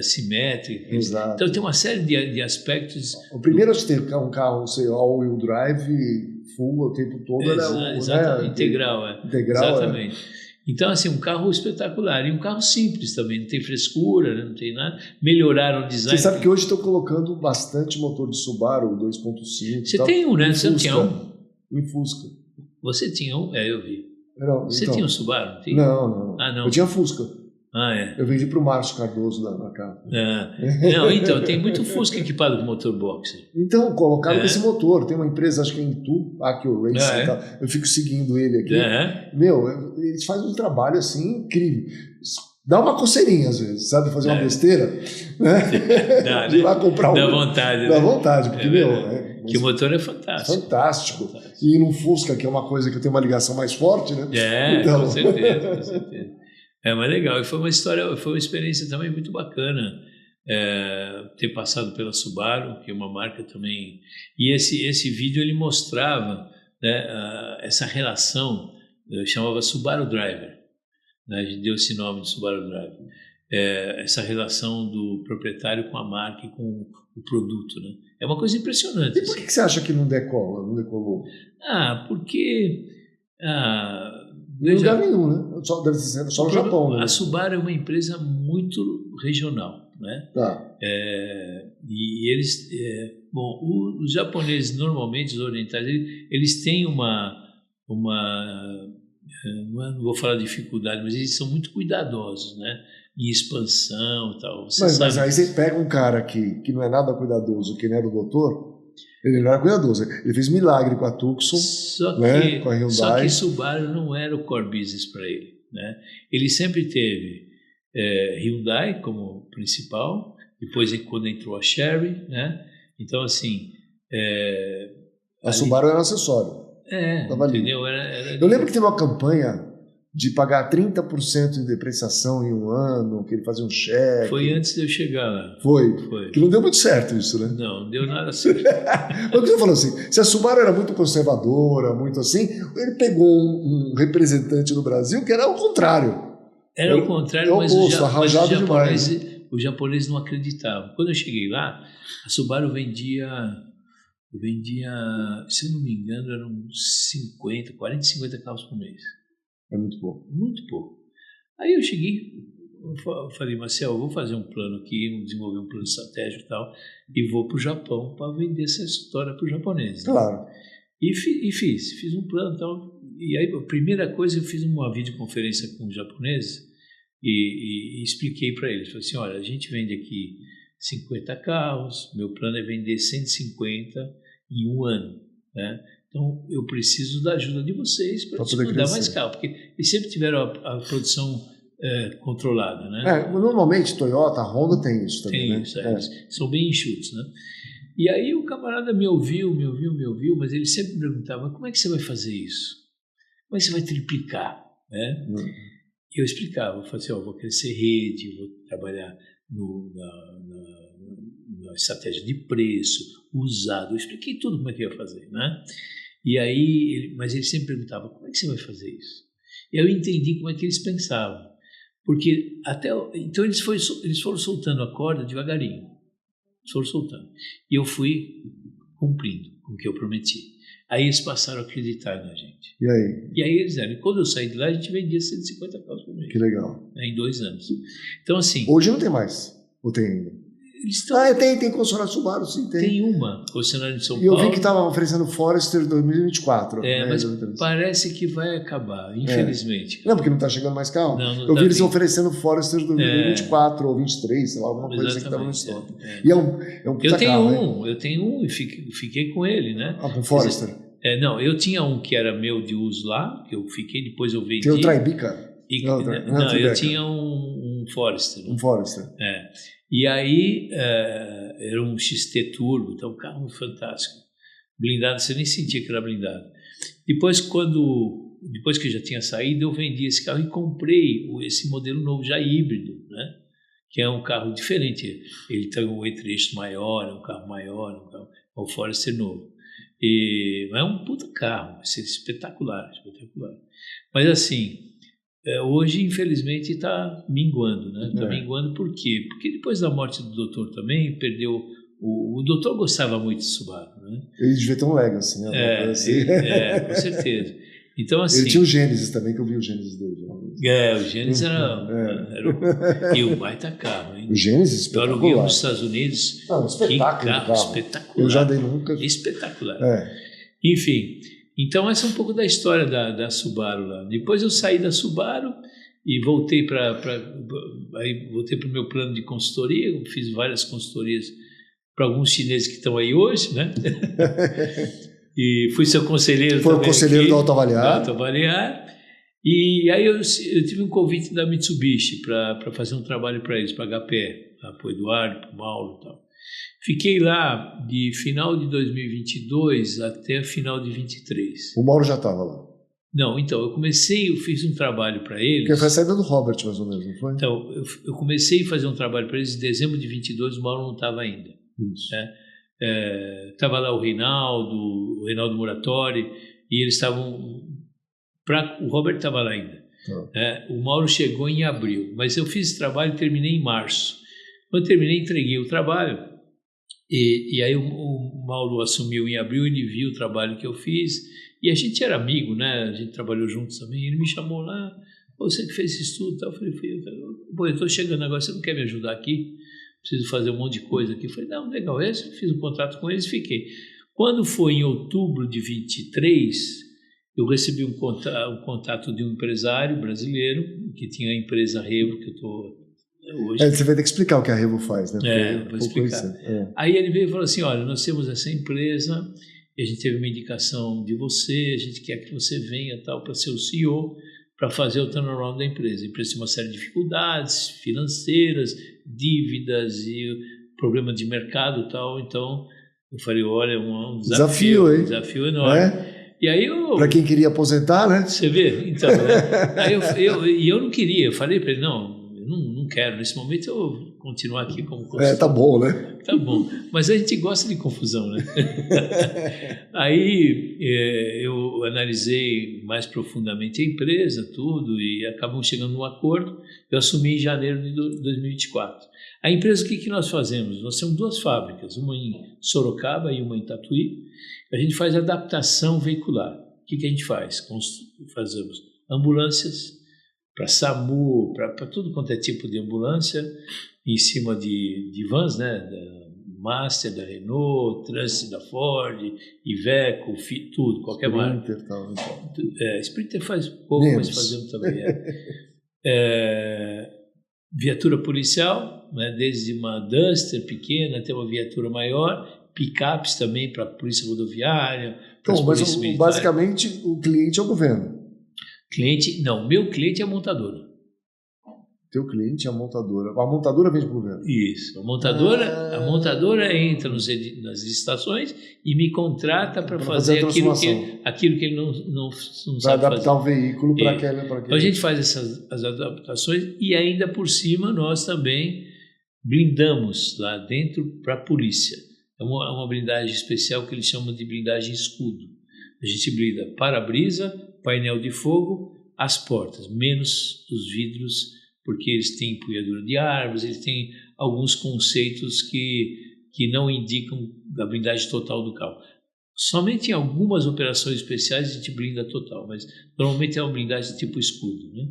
simétrica. Exato. Então tem uma série de aspectos... O primeiro de ter um carro, sei, all-wheel drive, full o tempo todo, era exatamente, integral. Integral, exatamente. Então, assim, um carro espetacular. E um carro simples também, não tem frescura, né? Não tem nada. Melhoraram o design. Você sabe que hoje estão colocando bastante motor de Subaru 2.5. Você tem um, né? Você não tinha um? Em Fusca. Você tinha um? Eu vi. Não, Você então, tinha um Subaru? Tinha? Não. Ah, não. Eu tinha Fusca. É. Eu vendi para o Márcio Cardoso na casa. Não, então, tem muito Fusca equipado com motor boxer. Então, colocaram esse motor. Tem uma empresa, acho que é em Itu, Akio Racing e tal. Eu fico seguindo ele aqui. Meu, eles fazem um trabalho assim incrível. Dá uma coceirinha às vezes, sabe? Fazer uma besteira. Né? Dá, de ir lá comprar um. Dá vontade. Dá vontade, porque, que o motor é fantástico. Fantástico. E no Fusca, que é uma coisa que eu tenho uma ligação mais forte, né? Com certeza, com certeza. Mas legal, e foi uma experiência também muito bacana ter passado pela Subaru, que é uma marca também. E esse vídeo ele mostrava, né, essa relação, chamava Subaru Driver, né, a gente deu esse nome de Subaru Driver, essa relação do proprietário com a marca e com o produto, né? É uma coisa impressionante. E por que você acha que não decolou? Porque em lugar nenhum, né? Só no Japão, né? A Subaru é uma empresa muito regional, né? Tá. E eles... os japoneses, normalmente, os orientais, eles têm não vou falar dificuldade, mas eles são muito cuidadosos, né? Em expansão e tal. Mas aí você pega um cara que não é nada cuidadoso, que não era o doutor... Ele não era cuidadoso. Ele fez milagre com a Tucson, com a Hyundai. Só que Subaru não era o core business para ele, né? Ele sempre teve Hyundai como principal, depois quando entrou a Chery, né? Então, assim... a Subaru era um acessório. Entendeu? Eu lembro que teve uma campanha de pagar 30% de depreciação em um ano, que ele fazia um cheque. Foi antes de eu chegar lá. Foi. Que não deu muito certo isso, né? Não deu nada certo. Mas você falou assim, se a Subaru era muito conservadora, muito assim, ele pegou um representante no Brasil que era o contrário. Era o contrário, mas os japoneses não acreditavam. Quando eu cheguei lá, a Subaru vendia, se eu não me engano, eram 40, 50 carros por mês. É muito pouco. Muito pouco. Aí eu cheguei, falei, Marcel, eu vou fazer um plano aqui, vou desenvolver um plano estratégico e tal, e vou para o Japão para vender essa história para os japoneses. Claro. Né? E fiz um plano e tal. E aí, a primeira coisa, eu fiz uma videoconferência com os japoneses e expliquei para eles. Falei assim, olha, a gente vende aqui 50 carros, meu plano é vender 150 em um ano, né? Então, eu preciso da ajuda de vocês para mandar mais carro, porque eles sempre tiveram a produção controlada, né? Normalmente, Toyota, Honda tem isso também, tem isso, são bem enxutos, né? E aí o camarada me ouviu, mas ele sempre me perguntava, como é que você vai fazer isso? Como é que você vai triplicar, né? E eu explicava, eu falei assim, vou crescer rede, vou trabalhar na estratégia de preço, usado, eu expliquei tudo como é que eu ia fazer, né? E aí, mas ele sempre perguntava, como é que você vai fazer isso? Eu entendi como é que eles pensavam. Porque então eles foram soltando a corda devagarinho. Eles foram soltando. E eu fui cumprindo com o que eu prometi. Aí eles passaram a acreditar na gente. E aí? E aí eles eram. E quando eu saí de lá, a gente vendia 150 carros por mês. Que legal. Em 2 anos. Então, assim... Hoje não tem mais. Ou tem ainda? Tem concessionária Subaru, sim, tem. Tem uma concessionária de São Paulo. E eu vi que estava oferecendo Forester 2024. Mas parece que vai acabar, infelizmente. Não, porque não está chegando mais carro. Não eu tá vi eles oferecendo Forester 2024 ou 23, sei lá, alguma coisa assim que estava no estoque. E é um puta carro, eu tenho um e fiquei com ele, né? Ah, com Forester? Não, eu tinha um que era meu de uso lá, que eu fiquei, depois eu vendi. Tem o Tribica? Não, eu tinha um Forester. Um Forester. E aí era um XT Turbo, então um carro fantástico. Blindado, você nem sentia que era blindado. Depois que eu já tinha saído, eu vendi esse carro e comprei esse modelo novo, já híbrido, né? Que é um carro diferente. Ele tem um entre-eixo maior, é um carro maior, é um Forester novo. É um puta carro, espetacular, espetacular. Mas assim... hoje, infelizmente, está minguando, né? Está minguando por quê? Porque depois da morte do doutor também, perdeu... O doutor gostava muito de Subaru, né? Ele devia ter um legacy, né? Com certeza. Então, assim... Ele tinha o Gênesis também, que eu vi o Gênesis dele. O Gênesis era e o baita carro, hein? O Gênesis, espetacular. Eu aluguei nos Estados Unidos. Espetáculo. Que carro espetacular. Eu já dei nunca. Espetacular. Enfim... Então, essa é um pouco da história da Subaru lá. Depois eu saí da Subaru e voltei para o meu plano de consultoria. Eu fiz várias consultorias para alguns chineses que estão aí hoje, né? E fui seu conselheiro também. Foi o conselheiro do Autoavaliar. Autoavaliar. E aí eu tive um convite da Mitsubishi para fazer um trabalho para eles, para HPE, para o Eduardo, para o Mauro e tal. Fiquei lá de final de 2022 até final de 23. O Mauro já estava lá? Não, então, eu fiz um trabalho para eles... Porque foi a saída do Robert, mais ou menos, não foi? Então, eu comecei a fazer um trabalho para eles em dezembro de 22, o Mauro não estava ainda. Isso. Estava lá o Reinaldo Muratori, e eles estavam... O Robert estava lá ainda. O Mauro chegou em abril, mas eu fiz esse trabalho e terminei em março. Quando eu terminei, entreguei o trabalho... E aí o Mauro assumiu em abril, ele viu o trabalho que eu fiz, e a gente era amigo, né? A gente trabalhou juntos também, ele me chamou lá, você que fez esse estudo e tal. Eu falei, eu estou chegando agora, você não quer me ajudar aqui? Preciso fazer um monte de coisa aqui. Eu falei, não, legal, eu fiz um contrato com eles e fiquei. Quando foi em outubro de 23, eu recebi um contato de um empresário brasileiro, que tinha a empresa Revo, que eu estou... hoje. Você vai ter que explicar o que a Revo faz, né? Vou explicar. Aí ele veio e falou assim, olha, nós temos essa empresa, e a gente teve uma indicação de você, a gente quer que você venha para ser o CEO, para fazer o turnaround da empresa. A empresa tem uma série de dificuldades financeiras, dívidas e problema de mercado e tal. Então, eu falei, olha, um desafio, hein? Um desafio enorme. E aí para quem queria aposentar, né? Você vê? Então, né? Aí eu não queria, eu falei para ele, não quero, nesse momento eu vou continuar aqui como consultor. Tá bom, né? Tá bom, mas a gente gosta de confusão, né? Aí eu analisei mais profundamente a empresa, tudo, e acabamos chegando num acordo. Eu assumi em janeiro de 2024. A empresa, o que nós fazemos? Nós temos 2 fábricas, uma em Sorocaba e uma em Tatuí. A gente faz adaptação veicular. O que a gente faz? Fazemos ambulâncias, para SAMU, para tudo quanto é tipo de ambulância, em cima de vans, né? Da Master, da Renault, Transit da Ford, Iveco, tudo, qualquer marca. Sprinter faz pouco, mas fazemos também. Viatura policial, né? Desde uma Duster pequena até uma viatura maior, picapes também para a polícia rodoviária. Então, mas basicamente o cliente é o governo. Meu cliente é a montadora. Teu cliente é a montadora. A montadora vende para o governo? Isso. A montadora entra nas licitações e me contrata para fazer aquilo que ele não sabe fazer. Para adaptar o veículo para aquele. Então a gente faz as adaptações e ainda por cima nós também blindamos lá dentro para a polícia. É uma blindagem especial que eles chamam de blindagem escudo. A gente blinda para-brisa, painel de fogo, as portas, menos os vidros, porque eles têm empunhadura de árvores, eles têm alguns conceitos que não indicam a blindagem total do carro. Somente em algumas operações especiais a gente blinda total, mas normalmente é uma blindagem tipo escudo, né?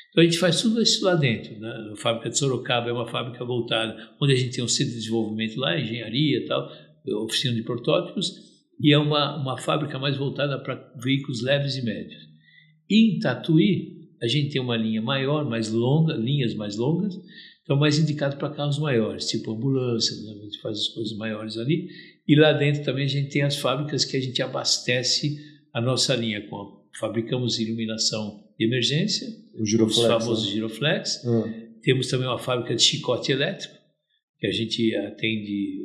Então a gente faz tudo isso lá dentro, né? A fábrica de Sorocaba é uma fábrica voltada, onde a gente tem um centro de desenvolvimento lá, engenharia e tal, oficina de protótipos, e é uma fábrica mais voltada para veículos leves e médios. E em Tatuí, a gente tem uma linha maior, mais longa, linhas mais longas, então mais indicado para carros maiores, tipo ambulância, né? A gente faz as coisas maiores ali. E lá dentro também a gente tem as fábricas que a gente abastece a nossa linha com. Fabricamos iluminação de emergência, os famosos giroflex. Temos também uma fábrica de chicote elétrico, que a gente atende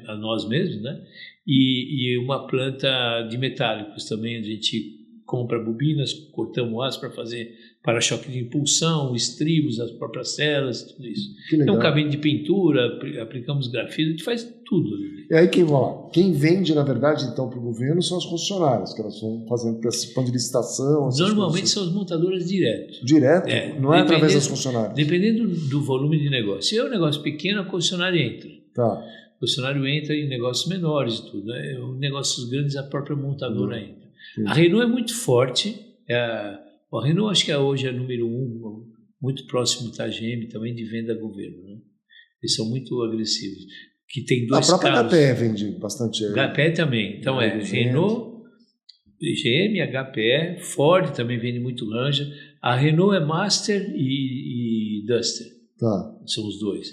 a nós mesmos, né? E uma planta de metálicos também, a gente compra bobinas, cortamos o aço para fazer para-choque de impulsão, estribos, as próprias celas, tudo isso. Tem um cabine de pintura, aplicamos grafite, a gente faz tudo. E aí quem vende, na verdade, então, para o governo são as concessionárias, que elas vão participando de licitação. Normalmente são as montadoras direto. Direto? Não é através das concessionárias? Dependendo do volume de negócio. Se é um negócio pequeno, a concessionária entra. Tá. O concessionário entra em negócios menores e tudo. Né? Em negócios grandes, a própria montadora entra. A Renault é muito forte. A Renault acho que hoje é número 1, muito próximo da GM também de venda a governo. Né? Eles são muito agressivos. Que tem dois a própria carros. HPE vende bastante. HPE também. Então Renault, GM, HPE, Ford também vende muito Ranger. A Renault é Master e Duster. Tá. São os dois.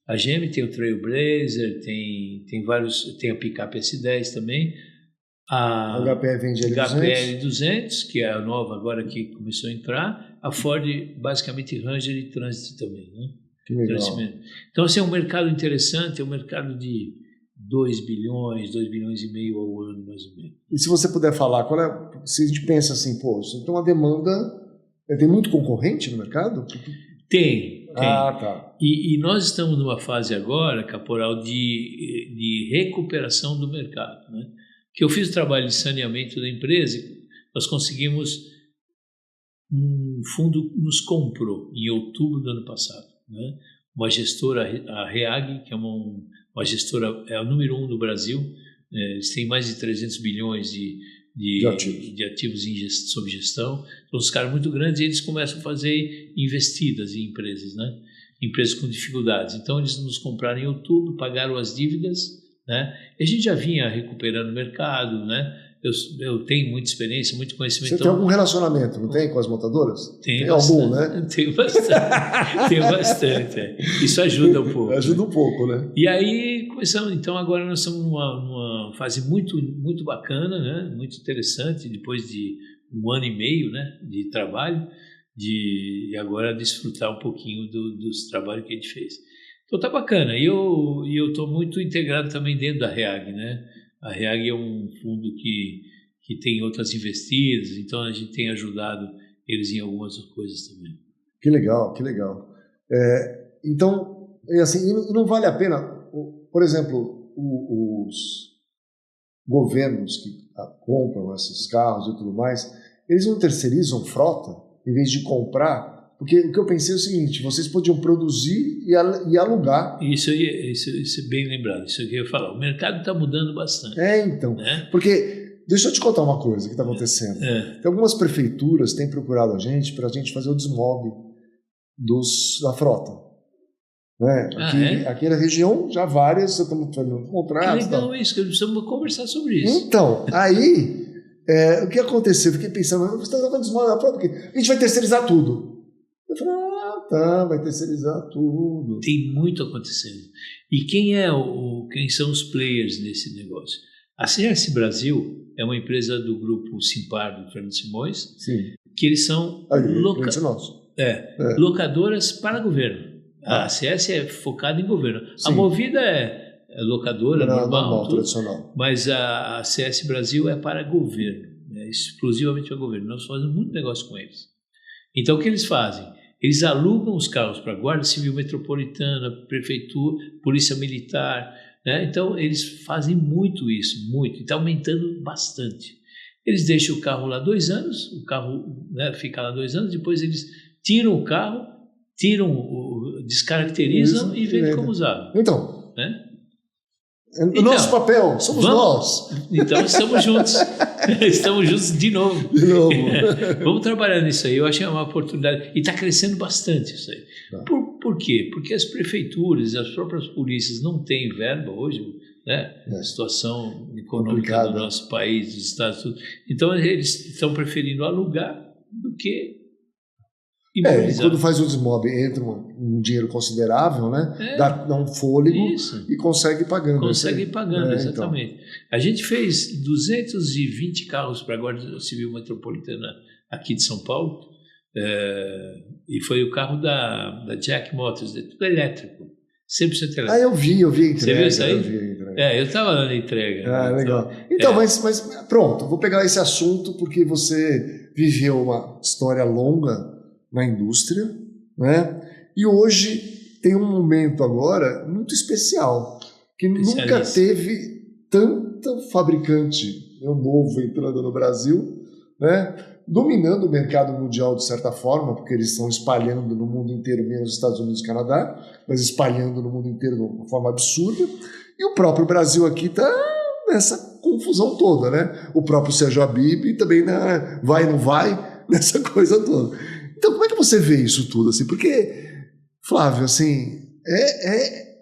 A GM tem o Trailblazer, tem vários, tem a picape S10 também. A HPE vende HPE 200, que é a nova agora que começou a entrar. A Ford, basicamente, Ranger e Transit também, né? Que legal. Então, assim, é um mercado interessante, é um mercado de 2 bilhões, 2 bilhões e meio ao ano, mais ou menos. E se você puder falar, se a gente pensa assim, pô, isso tem uma demanda, tem muito concorrente no mercado? Tem. Tá. E nós estamos numa fase agora, Caporal, de recuperação do mercado, né? Que eu fiz o trabalho de saneamento da empresa, nós conseguimos, um fundo nos comprou em outubro do ano passado, né? Uma gestora, a REAG, que é uma gestora, é a número 1 no Brasil, eles têm mais de 300 bilhões de ativos sob gestão, são uns caras muito grandes e eles começam a fazer investidas em empresas, né? Empresas com dificuldades. Então eles nos compraram em outubro, pagaram as dívidas, né? E a gente já vinha recuperando o mercado, né? Eu tenho muita experiência, muito conhecimento. Você tem algum relacionamento, não tem, com as montadoras? Tem bastante, algum, né? Tenho bastante. Tenho bastante. Isso ajuda um pouco. Ajuda um pouco, né? E aí começamos. Então agora nós estamos numa fase muito, muito bacana, né? Muito interessante, depois de 1 ano e meio, né? De trabalho, de agora desfrutar um pouquinho dos trabalhos que a gente fez. Então tá bacana. E eu estou muito integrado também dentro da REAG, né? A REAG é um fundo que tem outras investidas, então a gente tem ajudado eles em algumas coisas também. Que legal, que legal. Então, assim, não vale a pena, por exemplo, os governos que compram esses carros e tudo mais, eles não terceirizam frota em vez de comprar? Porque o que eu pensei é o seguinte, vocês podiam produzir e alugar. Isso é bem lembrado, isso que eu ia falar. O mercado está mudando bastante. Então. Né? Porque, deixa eu te contar uma coisa que está acontecendo. Tem algumas prefeituras que têm procurado a gente para a gente fazer o desmob da frota. Né? Aqui na região, já várias, estamos fazendo contratos. Que legal isso, que precisamos conversar sobre isso. Então, aí, o que aconteceu? Eu fiquei pensando, você está fazendo desmob da frota, porque a gente vai terceirizar tudo. Eu falei, vai terceirizar tudo. Tem muito acontecendo. E quem são os players nesse negócio? A CS Brasil é uma empresa do grupo Simpar, do Fernando Simões. Sim. Que eles são locadoras para governo. A CS é focada em governo. Sim. A Movida é locadora normal, tradicional. Mas a CS Brasil é para governo, exclusivamente para governo. Nós fazemos muito negócio com eles. Então, o que eles fazem? Eles alugam os carros para a Guarda Civil Metropolitana, Prefeitura, Polícia Militar, né? Então, eles fazem muito isso, muito. E está aumentando bastante. Eles deixam o carro lá 2 anos, o carro, né, fica lá 2 anos, depois eles tiram o carro, descaracterizam e vendem como usado. Então, né? O nosso papel, somos nós. Então estamos juntos. Estamos juntos de novo. De novo. Vamos trabalhar nisso aí. Eu acho que é uma oportunidade. E está crescendo bastante isso aí. Tá. Por quê? Porque as prefeituras, as próprias polícias não têm verba hoje, né? A situação econômica complicado do nosso país, dos estados, tudo. Então eles estão preferindo alugar do que e quando faz o desmob, entra um dinheiro considerável, né? Dá um fôlego e consegue ir pagando. Consegue ir pagando, exatamente. Então. A gente fez 220 carros para a Guarda Civil Metropolitana aqui de São Paulo, e foi o carro da Jack Motors, tudo elétrico, 100% elétrico. Eu vi a entrega. Você viu isso aí? Eu vi a entrega. Eu estava lá na entrega. Legal. Então, mas pronto, vou pegar esse assunto porque você viveu uma história longa na indústria, né? E hoje tem um momento agora muito especial, que nunca teve tanto fabricante novo entrando no Brasil, né? Dominando o mercado mundial de certa forma, porque eles estão espalhando no mundo inteiro, menos nos Estados Unidos e Canadá, mas espalhando no mundo inteiro de uma forma absurda. E o próprio Brasil aqui está nessa confusão toda, né? O próprio Sérgio Habib também vai, não vai, nessa coisa toda. Então, como é que você vê isso tudo? Assim? Porque, Flávio, assim,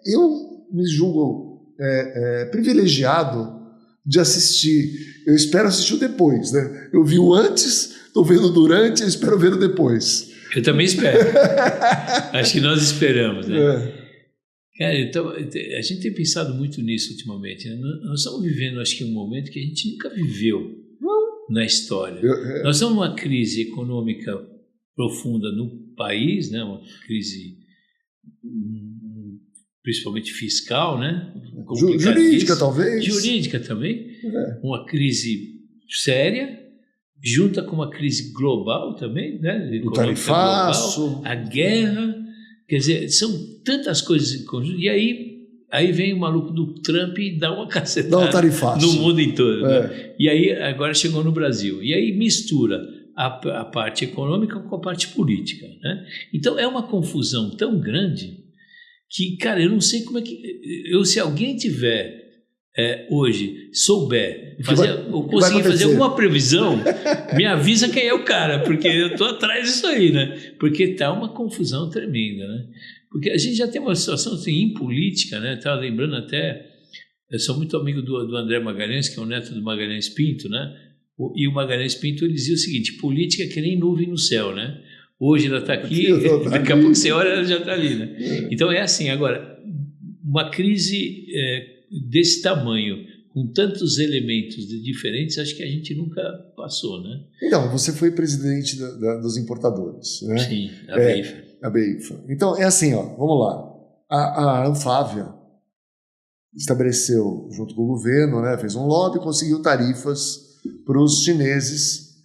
eu me julgo privilegiado de assistir. Eu espero assistir o depois, né? Eu vi o antes, estou vendo o durante, eu espero ver o depois. Eu também espero. Acho que nós esperamos, né? Cara, então, a gente tem pensado muito nisso ultimamente. Né? Nós estamos vivendo, acho que, um momento que a gente nunca viveu na história. Nós estamos numa crise econômica profunda no país, né? Uma crise principalmente fiscal, né? Jurídica, talvez. Jurídica também. Uma crise séria, junta com uma crise global também, né? O tarifaço. Global, a guerra. Quer dizer, são tantas coisas em conjunto. E aí vem o maluco do Trump e dá uma cacetada no mundo inteiro. Né? E aí agora chegou no Brasil. E aí mistura a parte econômica com a parte política, né? Então é uma confusão tão grande que, cara, eu não sei como é que... se alguém tiver hoje, souber ou conseguir fazer alguma previsão, me avisa quem é o cara, porque eu estou atrás disso aí, né? Porque está uma confusão tremenda, né? Porque a gente já tem uma situação assim, política, né? Estava lembrando até... Eu sou muito amigo do André Magalhães, que é o neto do Magalhães Pinto, né? E o Magalhães Pinto, ele dizia o seguinte: política é que nem nuvem no céu, né? Hoje ela está aqui, daqui a pouco você olha, ela já está ali, né? Então é assim. Agora, uma crise desse tamanho, com tantos elementos diferentes, acho que a gente nunca passou, né? Então, você foi presidente dos importadores, né? Sim, a BEIFA. A BEIFA. Então, é assim, vamos lá. A Anfávia estabeleceu, junto com o governo, né, fez um lobby, conseguiu tarifas para os chineses,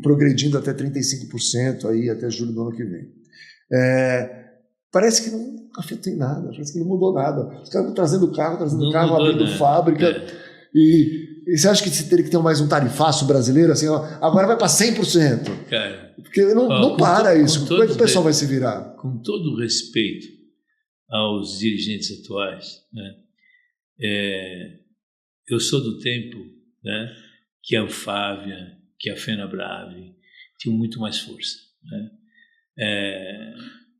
progredindo até 35% aí, até julho do ano que vem. Parece que não afetou em nada, parece que não mudou nada. Os caras estão trazendo carro, abrindo fábrica. E você acha que você teria que ter mais um tarifaço brasileiro, assim, agora vai para 100%? Cara, porque não para isso. Como é que o pessoal vai se virar? Com todo o respeito aos dirigentes atuais, né? Eu sou do tempo, né, que a Anfávia, que a FenaBrave tinham muito mais força, né?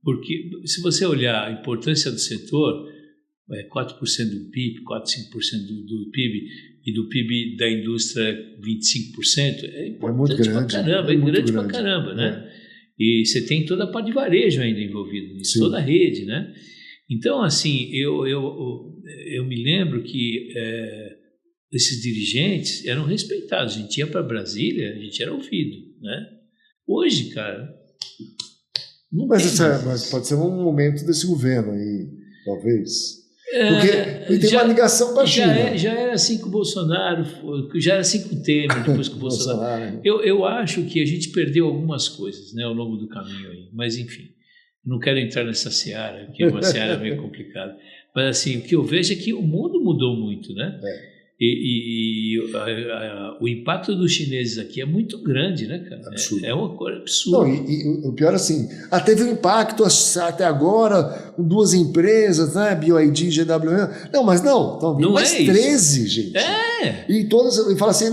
Porque se você olhar a importância do setor, 4% do PIB, 4, 5% do PIB, e do PIB da indústria 25%, é importante pra caramba, é grande pra caramba, né? E você tem toda a parte de varejo ainda envolvida nisso, toda a rede, né? Então, assim, eu me lembro que esses dirigentes eram respeitados. A gente ia para Brasília, a gente era ouvido, né? Hoje, cara, não mas pode ser um momento desse governo aí, talvez. Porque tem uma ligação com a China. Já era assim com o Bolsonaro, já era assim com o Temer, depois com o Bolsonaro. Eu acho que a gente perdeu algumas coisas, né, ao longo do caminho aí, mas enfim. Não quero entrar nessa seara, que é uma seara meio complicada. Mas assim, o que eu vejo é que o mundo mudou muito, né? O impacto dos chineses aqui é muito grande, né, cara? Absurdo. É uma coisa absurda. Não, e o pior assim, teve um impacto até agora com 2 empresas, né? BYD, GWM. Não, mas não, estão vindo mais 13, gente. E todas, e fala assim,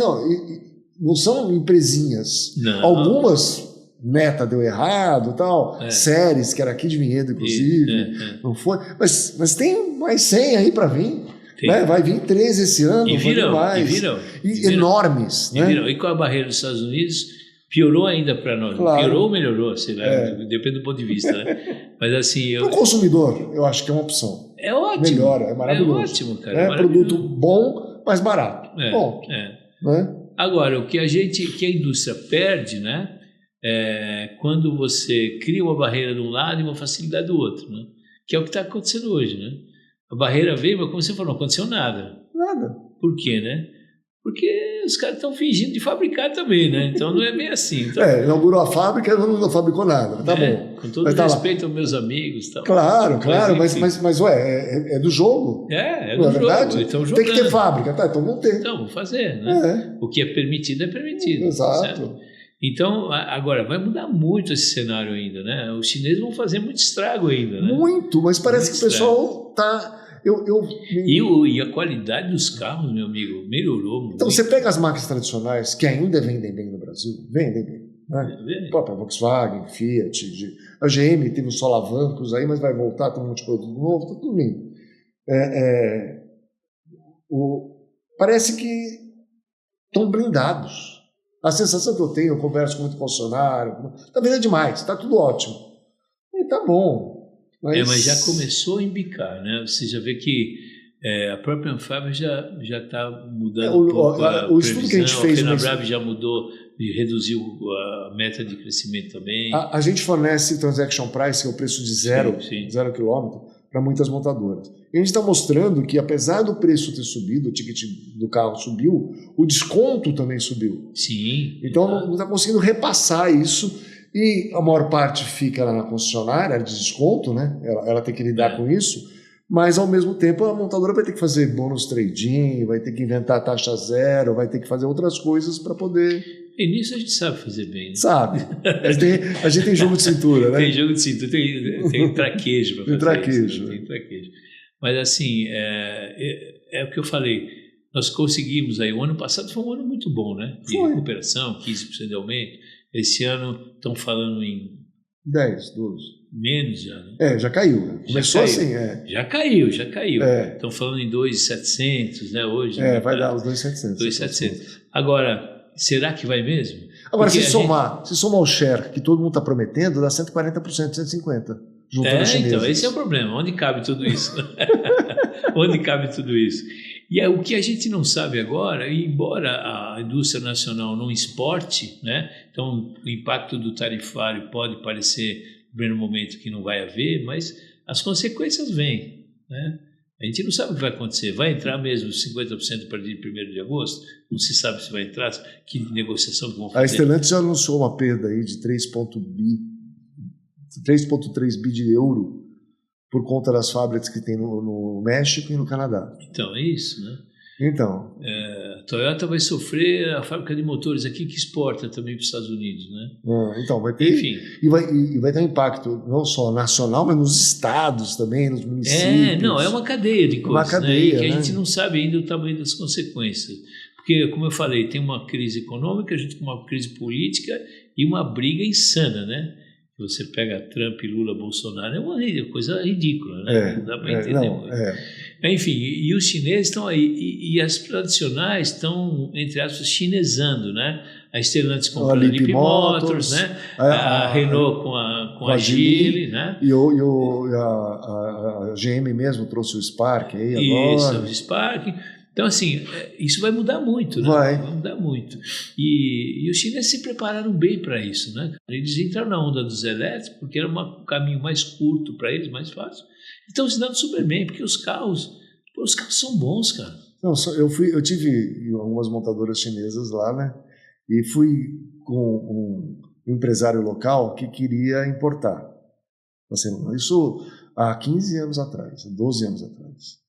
não são empresinhas. Não. Algumas, Meta deu errado, tal, séries, que era aqui de Vinhedo, inclusive, não foi. Mas tem mais 100 aí para vir. Né? Vai vir 13 esse ano, e viram. Enormes. Né? E com a barreira dos Estados Unidos, piorou ainda para nós. Claro. Piorou ou melhorou, sei lá, depende do ponto de vista. Né? Mas assim... Para o consumidor, eu acho que é uma opção. É ótimo. Melhora, é maravilhoso. É ótimo, cara. É produto bom, mas barato. Bom. Né? Agora, o que a indústria perde, né? Quando você cria uma barreira de um lado e uma facilidade do outro, né? Que é o que está acontecendo hoje, né? A barreira veio, mas como você falou, não aconteceu nada. Nada. Por quê, né? Porque os caras estão fingindo de fabricar também, né? Então não é bem assim. Então, inaugurou a fábrica, não fabricou nada. Tá bom. Com todo respeito aos meus amigos. Tal. Claro, mas é do jogo. É do jogo. Verdade? Então, tem que ter fábrica, tá? Então vamos ter. Então, vamos fazer, né? O que é permitido é permitido. Exato. Certo? Então, agora, vai mudar muito esse cenário ainda, né? Os chineses vão fazer muito estrago ainda, né? Muito, mas parece que o pessoal está... E a qualidade dos carros, meu amigo, melhorou muito. Então, você pega as marcas tradicionais, que ainda vendem bem no Brasil, vendem bem. Né? A própria Volkswagen, Fiat, a GM teve os solavancos aí, mas vai voltar, tem um monte de produto novo, tá tudo lindo. Parece que estão blindados. A sensação que eu tenho, eu converso com muito concessionário, está vendendo demais, está tudo ótimo. E tá bom. Mas já começou a embicar, né? Você já vê que a própria Anfávia já está mudando um pouco o estudo que a gente fez... A FenaBrave já mudou e reduziu a meta de crescimento também. A gente fornece Transaction Price, que é o preço de zero quilômetro, para muitas montadoras. E a gente está mostrando que, apesar do preço ter subido, o ticket do carro subiu, o desconto também subiu. Sim. Então não está conseguindo repassar isso. E a maior parte fica lá na concessionária, de desconto, né? Ela tem que lidar com isso, mas ao mesmo tempo a montadora vai ter que fazer bônus trade-in, vai ter que inventar taxa zero, vai ter que fazer outras coisas para poder... E nisso a gente sabe fazer bem, né? Sabe. A gente tem jogo de cintura, né? Tem jogo de cintura, tem traquejo para fazer traquejo. Isso, né? Tem traquejo. Mas assim, é o que eu falei, nós conseguimos aí, o ano passado foi um ano muito bom, né? De recuperação, 15% de aumento. Esse ano estão falando em 10, 12. Menos já, né? Já caiu. Começou assim, Já caiu. Estão falando em 2.700, né? Hoje. Vai dar os 2.700. 2.700. Agora, será que vai mesmo? Agora, se somar o share que todo mundo está prometendo, dá 140%, 150%. Juntando os chineses. Então, esse é o problema. Onde cabe tudo isso? Onde cabe tudo isso? E o que a gente não sabe agora, embora a indústria nacional não exporte, né? Então o impacto do tarifário pode parecer, no primeiro momento, que não vai haver, mas as consequências vêm, né? A gente não sabe o que vai acontecer. Vai entrar mesmo 50% a partir de 1º de agosto? Não se sabe se vai entrar, que negociação que vão fazer. A Stellantis já anunciou uma perda aí de 3,3 bi de euro por conta das fábricas que tem no México e no Canadá. Então, é isso, né? Então. A Toyota vai sofrer a fábrica de motores aqui que exporta também para os Estados Unidos, né? Então, vai ter. Enfim. E vai ter um impacto não só nacional, mas nos estados também, nos municípios. É uma cadeia de coisas. Uma cadeia, né? E que a gente não sabe ainda o tamanho das consequências. Porque, como eu falei, tem uma crise econômica junto com uma crise política e uma briga insana, né? Você pega Trump, Lula, Bolsonaro, é uma coisa ridícula, né? Não dá para entender muito. Enfim, e os chineses estão aí, e as tradicionais estão, entre aspas, chinesando, né? A Stellantis comprando a Lip Motors, né? A Renault com a Geely, né? E a GM mesmo trouxe o Spark aí agora. Isso, o Spark. Então, assim, isso vai mudar muito, né? Vai mudar muito. E os chineses se prepararam bem para isso, né? Eles entraram na onda dos elétricos porque era um caminho mais curto para eles, mais fácil. E estão se dando super bem, porque os carros são bons, cara. Não, eu tive algumas montadoras chinesas lá, né? E fui com um empresário local que queria importar. Assim, isso há 15 anos atrás, 12 anos atrás.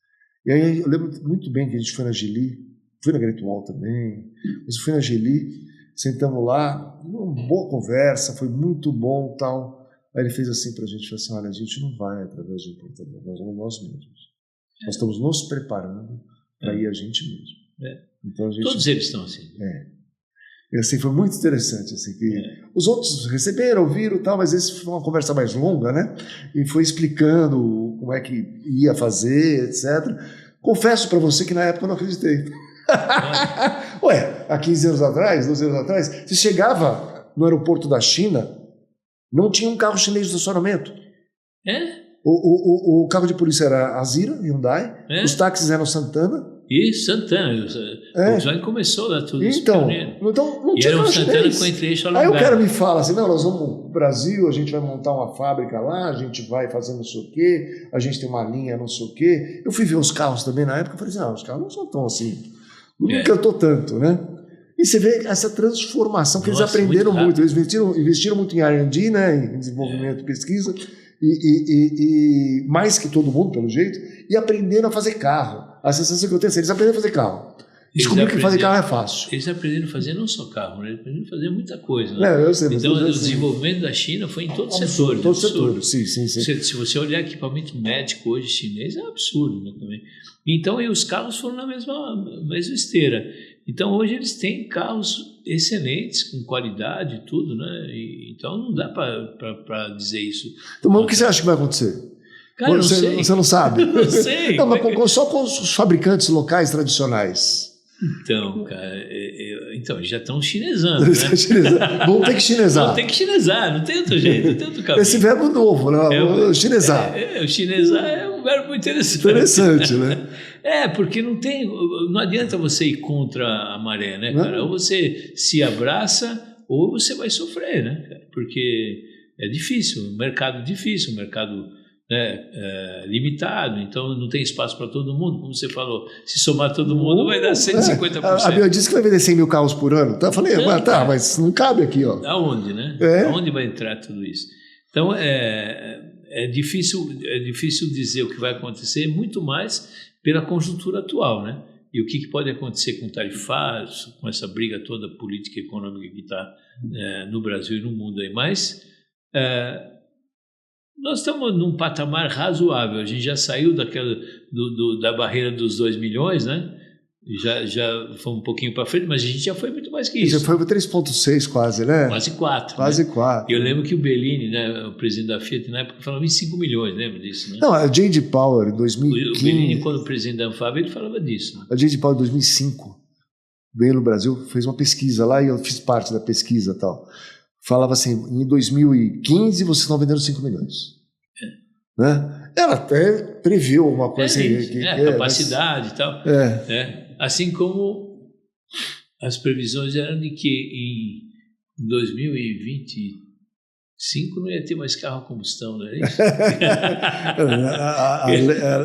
E aí eu lembro muito bem que a gente foi na Geely fui na Great Wall também, mas eu fui na Geli, sentamos lá, uma boa conversa, foi muito bom, tal. Aí ele fez assim pra gente, falou assim, olha, a gente não vai através de importador, nós vamos nós mesmos. Nós estamos nos preparando para ir a gente mesmo. Então, todos eles estão assim. E assim, foi muito interessante, assim, que os outros receberam, ouviram e tal, mas esse foi uma conversa mais longa, né? E foi explicando como é que ia fazer, etc. Confesso para você que na época eu não acreditei. Ué, há 15 anos atrás, 12 anos atrás, você chegava no aeroporto da China, não tinha um carro chinês de estacionamento. O carro de polícia era Azira, Hyundai, os táxis eram Santana. E Santana, o Volkswagen começou lá tudo isso. Então não tinha carro Santana com entre-eixo alongado. Aí o cara me fala assim, não, nós vamos pro Brasil, a gente vai montar uma fábrica lá, a gente vai fazer não sei o quê, a gente tem uma linha não sei o quê. Eu fui ver os carros também na época, eu falei assim, os carros não são tão assim, não me encantou tanto, né? E você vê essa transformação que eles aprenderam muito, eles investiram muito em R&D, né, em desenvolvimento e pesquisa, e mais que todo mundo, pelo jeito, e aprenderam a fazer carro. A sensação que eu tenho é assim, eles aprenderam a fazer carro. Descobriram que fazer carro é fácil. Eles aprenderam a fazer não só carro, né? Eles aprenderam a fazer muita coisa. Né? Eu sei, então, o desenvolvimento da China foi em todos os setores. Em todos os setores, sim. Se você olhar equipamento médico hoje chinês, é um absurdo, né, também. Então, e os carros foram na mesma esteira. Então, hoje eles têm carros excelentes, com qualidade e tudo, né? Então, não dá para dizer isso. Então, mas o que você acha que vai acontecer? Cara, não sei. Você não sabe? Não sei. Não, mas só com os fabricantes locais tradicionais. Então, cara, eles já estão chinesando, né? Vão ter que chinesar. Vão ter que chinesar, não tem outro jeito, não tem outro caminho. Esse verbo novo, né? Chinesar. O chinesar é um verbo interessante. Interessante, né? Porque não adianta você ir contra a maré, né, cara? Ou você se abraça ou você vai sofrer, né, cara? Porque é difícil, um mercado difícil, um mercado limitado, então não tem espaço para todo mundo, como você falou, se somar todo mundo vai dar 150%. A Bia disse que vai vender 100 mil carros por ano, eu falei, mas não cabe aqui, ó. Aonde, né? Aonde vai entrar tudo isso? Então é difícil dizer o que vai acontecer, muito mais pela conjuntura atual, né? E o que pode acontecer com tarifários, com essa briga toda política e econômica que está no Brasil e no mundo aí, mas nós estamos num patamar razoável, a gente já saiu da barreira dos 2 milhões, né? Já foi um pouquinho para frente, mas a gente já foi muito mais que isso. Já foi para 3,6 quase, né? Quase 4. Quase né? 4. Eu lembro que o Bellini, né, o presidente da Fiat, na época falava em 5 milhões, lembra disso? Né? Não, a J.D. Power em 2015... O Bellini, quando presidente da Anfávia, ele falava disso. Né? A J.D. Power em 2005, veio no Brasil, fez uma pesquisa lá e eu fiz parte da pesquisa e tal. Falava assim, em 2015 vocês estão vendendo 5 milhões. Né? Ela até previu uma coisa capacidade e tal. Assim como as previsões eram de que em 2025 não ia ter mais carro a combustão, não é isso?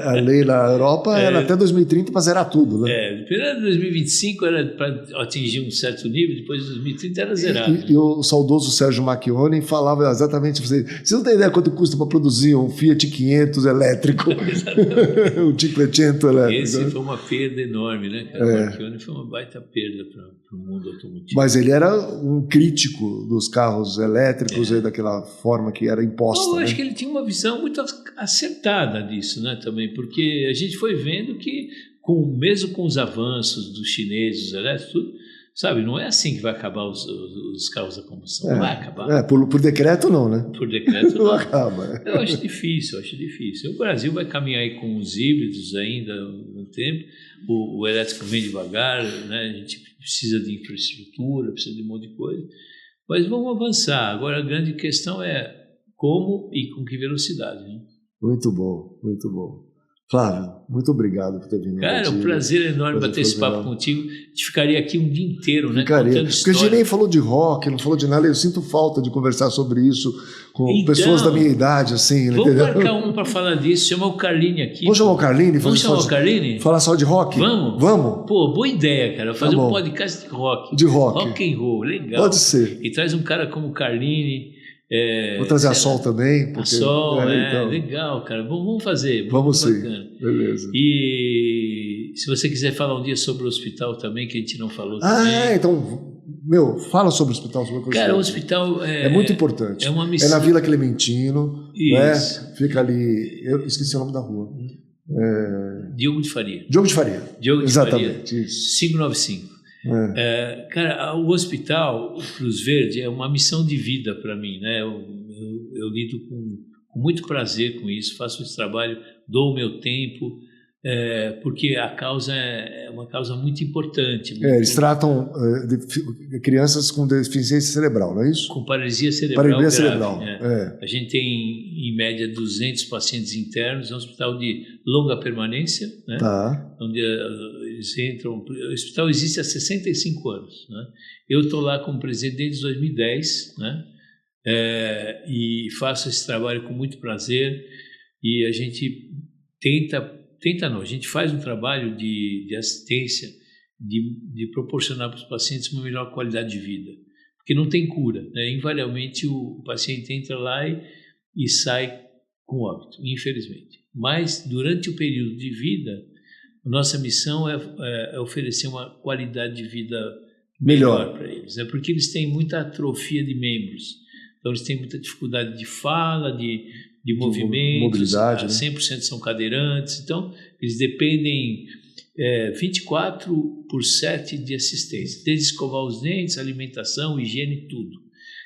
a lei na Europa era até 2030 para zerar tudo, né? Primeiro 2025 era para atingir um certo nível, depois de 2030 era zerado. E o saudoso Sérgio Macchione falava exatamente assim, você não tem ideia quanto custa para produzir um Fiat 500 elétrico, um 500 elétrico. Esse foi uma perda enorme, né? O Macchione foi uma baita perda para o mundo automotivo. Mas ele era um crítico dos carros elétricos e daquela forma que era imposta. Eu acho que ele tinha uma visão muito acertada disso, né, também, porque a gente foi vendo que, mesmo com os avanços dos chineses, tudo, sabe, não é assim que vai acabar os carros a combustão, não vai acabar. Por decreto não, né? Por decreto não. Não acaba. Eu acho difícil. O Brasil vai caminhar aí com os híbridos ainda no tempo, o elétrico vem devagar, né, a gente precisa de infraestrutura, precisa de um monte de coisa. Mas vamos avançar. Agora a grande questão é como e com que velocidade. Né? Muito bom, muito bom. Flávio, muito obrigado por ter vindo. Cara, é um prazer enorme bater esse papo contigo. A gente ficaria aqui um dia inteiro, né? Ficaria. Porque a gente nem falou de rock, não falou de nada. Eu sinto falta de conversar sobre isso com pessoas da minha idade, assim. Vamos marcar um para falar disso. Chamar o Carlini aqui. Vamos chamar o Carlini? Vamos chamar o Carlini? Falar só de rock? Vamos. Pô, boa ideia, cara. Fazer um podcast de rock. De rock. Rock and roll, legal. Pode ser. E traz um cara como o Carlini. Vou trazer a Sol também. Porque, a Sol, então. Legal, cara. Vamos fazer. Vamos sim. Beleza. E se você quiser falar um dia sobre o hospital também, que a gente não falou também. Então, fala sobre o hospital. Sobre Cara, o hospital é muito importante. É uma missão. É na Vila Clementino, Isso. né? Fica ali, eu esqueci o nome da rua. Diogo de Faria. Diogo de Faria. Exatamente, Faria, isso. 595. Cara, o hospital, o Cruz Verde, é uma missão de vida para mim, né? Eu lido com muito prazer com isso, faço esse trabalho, dou o meu tempo, porque a causa é uma causa muito importante. Eles tratam de crianças com deficiência cerebral, não é isso? Com paralisia cerebral Paralisia grave. cerebral. A gente tem, em média, 200 pacientes internos, é um hospital de longa permanência, né? Onde eles entram. O hospital existe há 65 anos. Né? Eu estou lá como presidente desde 2010, né? E faço esse trabalho com muito prazer, e a gente a gente faz um trabalho de assistência, de proporcionar para os pacientes uma melhor qualidade de vida, porque não tem cura, né? Invariavelmente o paciente entra lá e sai com óbito, infelizmente. Mas durante o período de vida, a nossa missão é oferecer uma qualidade de vida melhor para eles, porque eles têm muita atrofia de membros, então eles têm muita dificuldade de fala, de movimentos, mobilidade, né? 100% são cadeirantes, então eles dependem 24/7 de assistência, desde escovar os dentes, alimentação, higiene, tudo.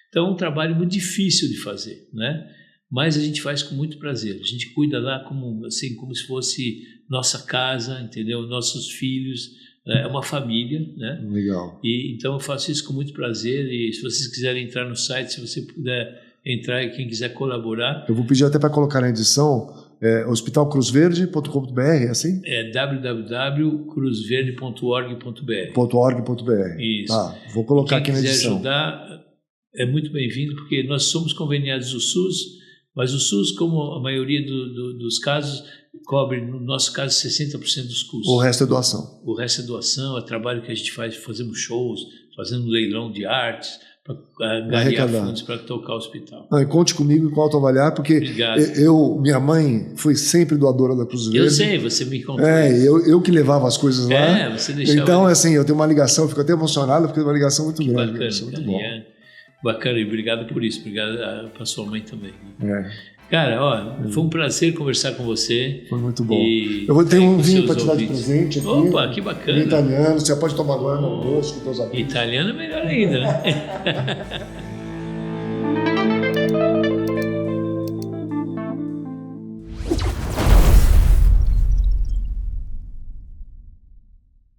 Então é um trabalho muito difícil de fazer, né? Mas a gente faz com muito prazer, a gente cuida lá como se fosse nossa casa, entendeu? Nossos filhos, é uma família, né? Legal. E então eu faço isso com muito prazer, e se vocês quiserem entrar no site, se você puder entrar, e quem quiser colaborar. Eu vou pedir até para colocar na edição, hospitalcruzverde.com.br, é assim? É www.cruzverde.org.br. .org.br. Isso. Vou colocar aqui na edição. Quem quiser ajudar é muito bem-vindo, porque nós somos conveniados do SUS, mas o SUS, como a maioria dos casos, cobre, no nosso caso, 60% dos custos. O resto é doação. O resto é doação, é trabalho que a gente faz, fazemos shows, fazendo leilão de artes, para ganhar fundos para tocar o hospital. E conte comigo com o Alto Avaliar, porque minha mãe foi sempre doadora da Cruz Verde. Eu sei, você me contou. Eu que levava as coisas lá. Você deixava. Então, assim, eu tenho uma ligação, fico até emocionado, porque é uma ligação muito grande. Bacana, isso é muito bom. Bacana, e obrigado por isso, obrigado para sua mãe também. Cara, foi um prazer conversar com você. Foi muito bom. Eu vou ter um vinho para te dar de presente aqui. Opa, que bacana. Vinho italiano, você pode tomar agora no almoço com teus amigos. Italiano é melhor ainda, né?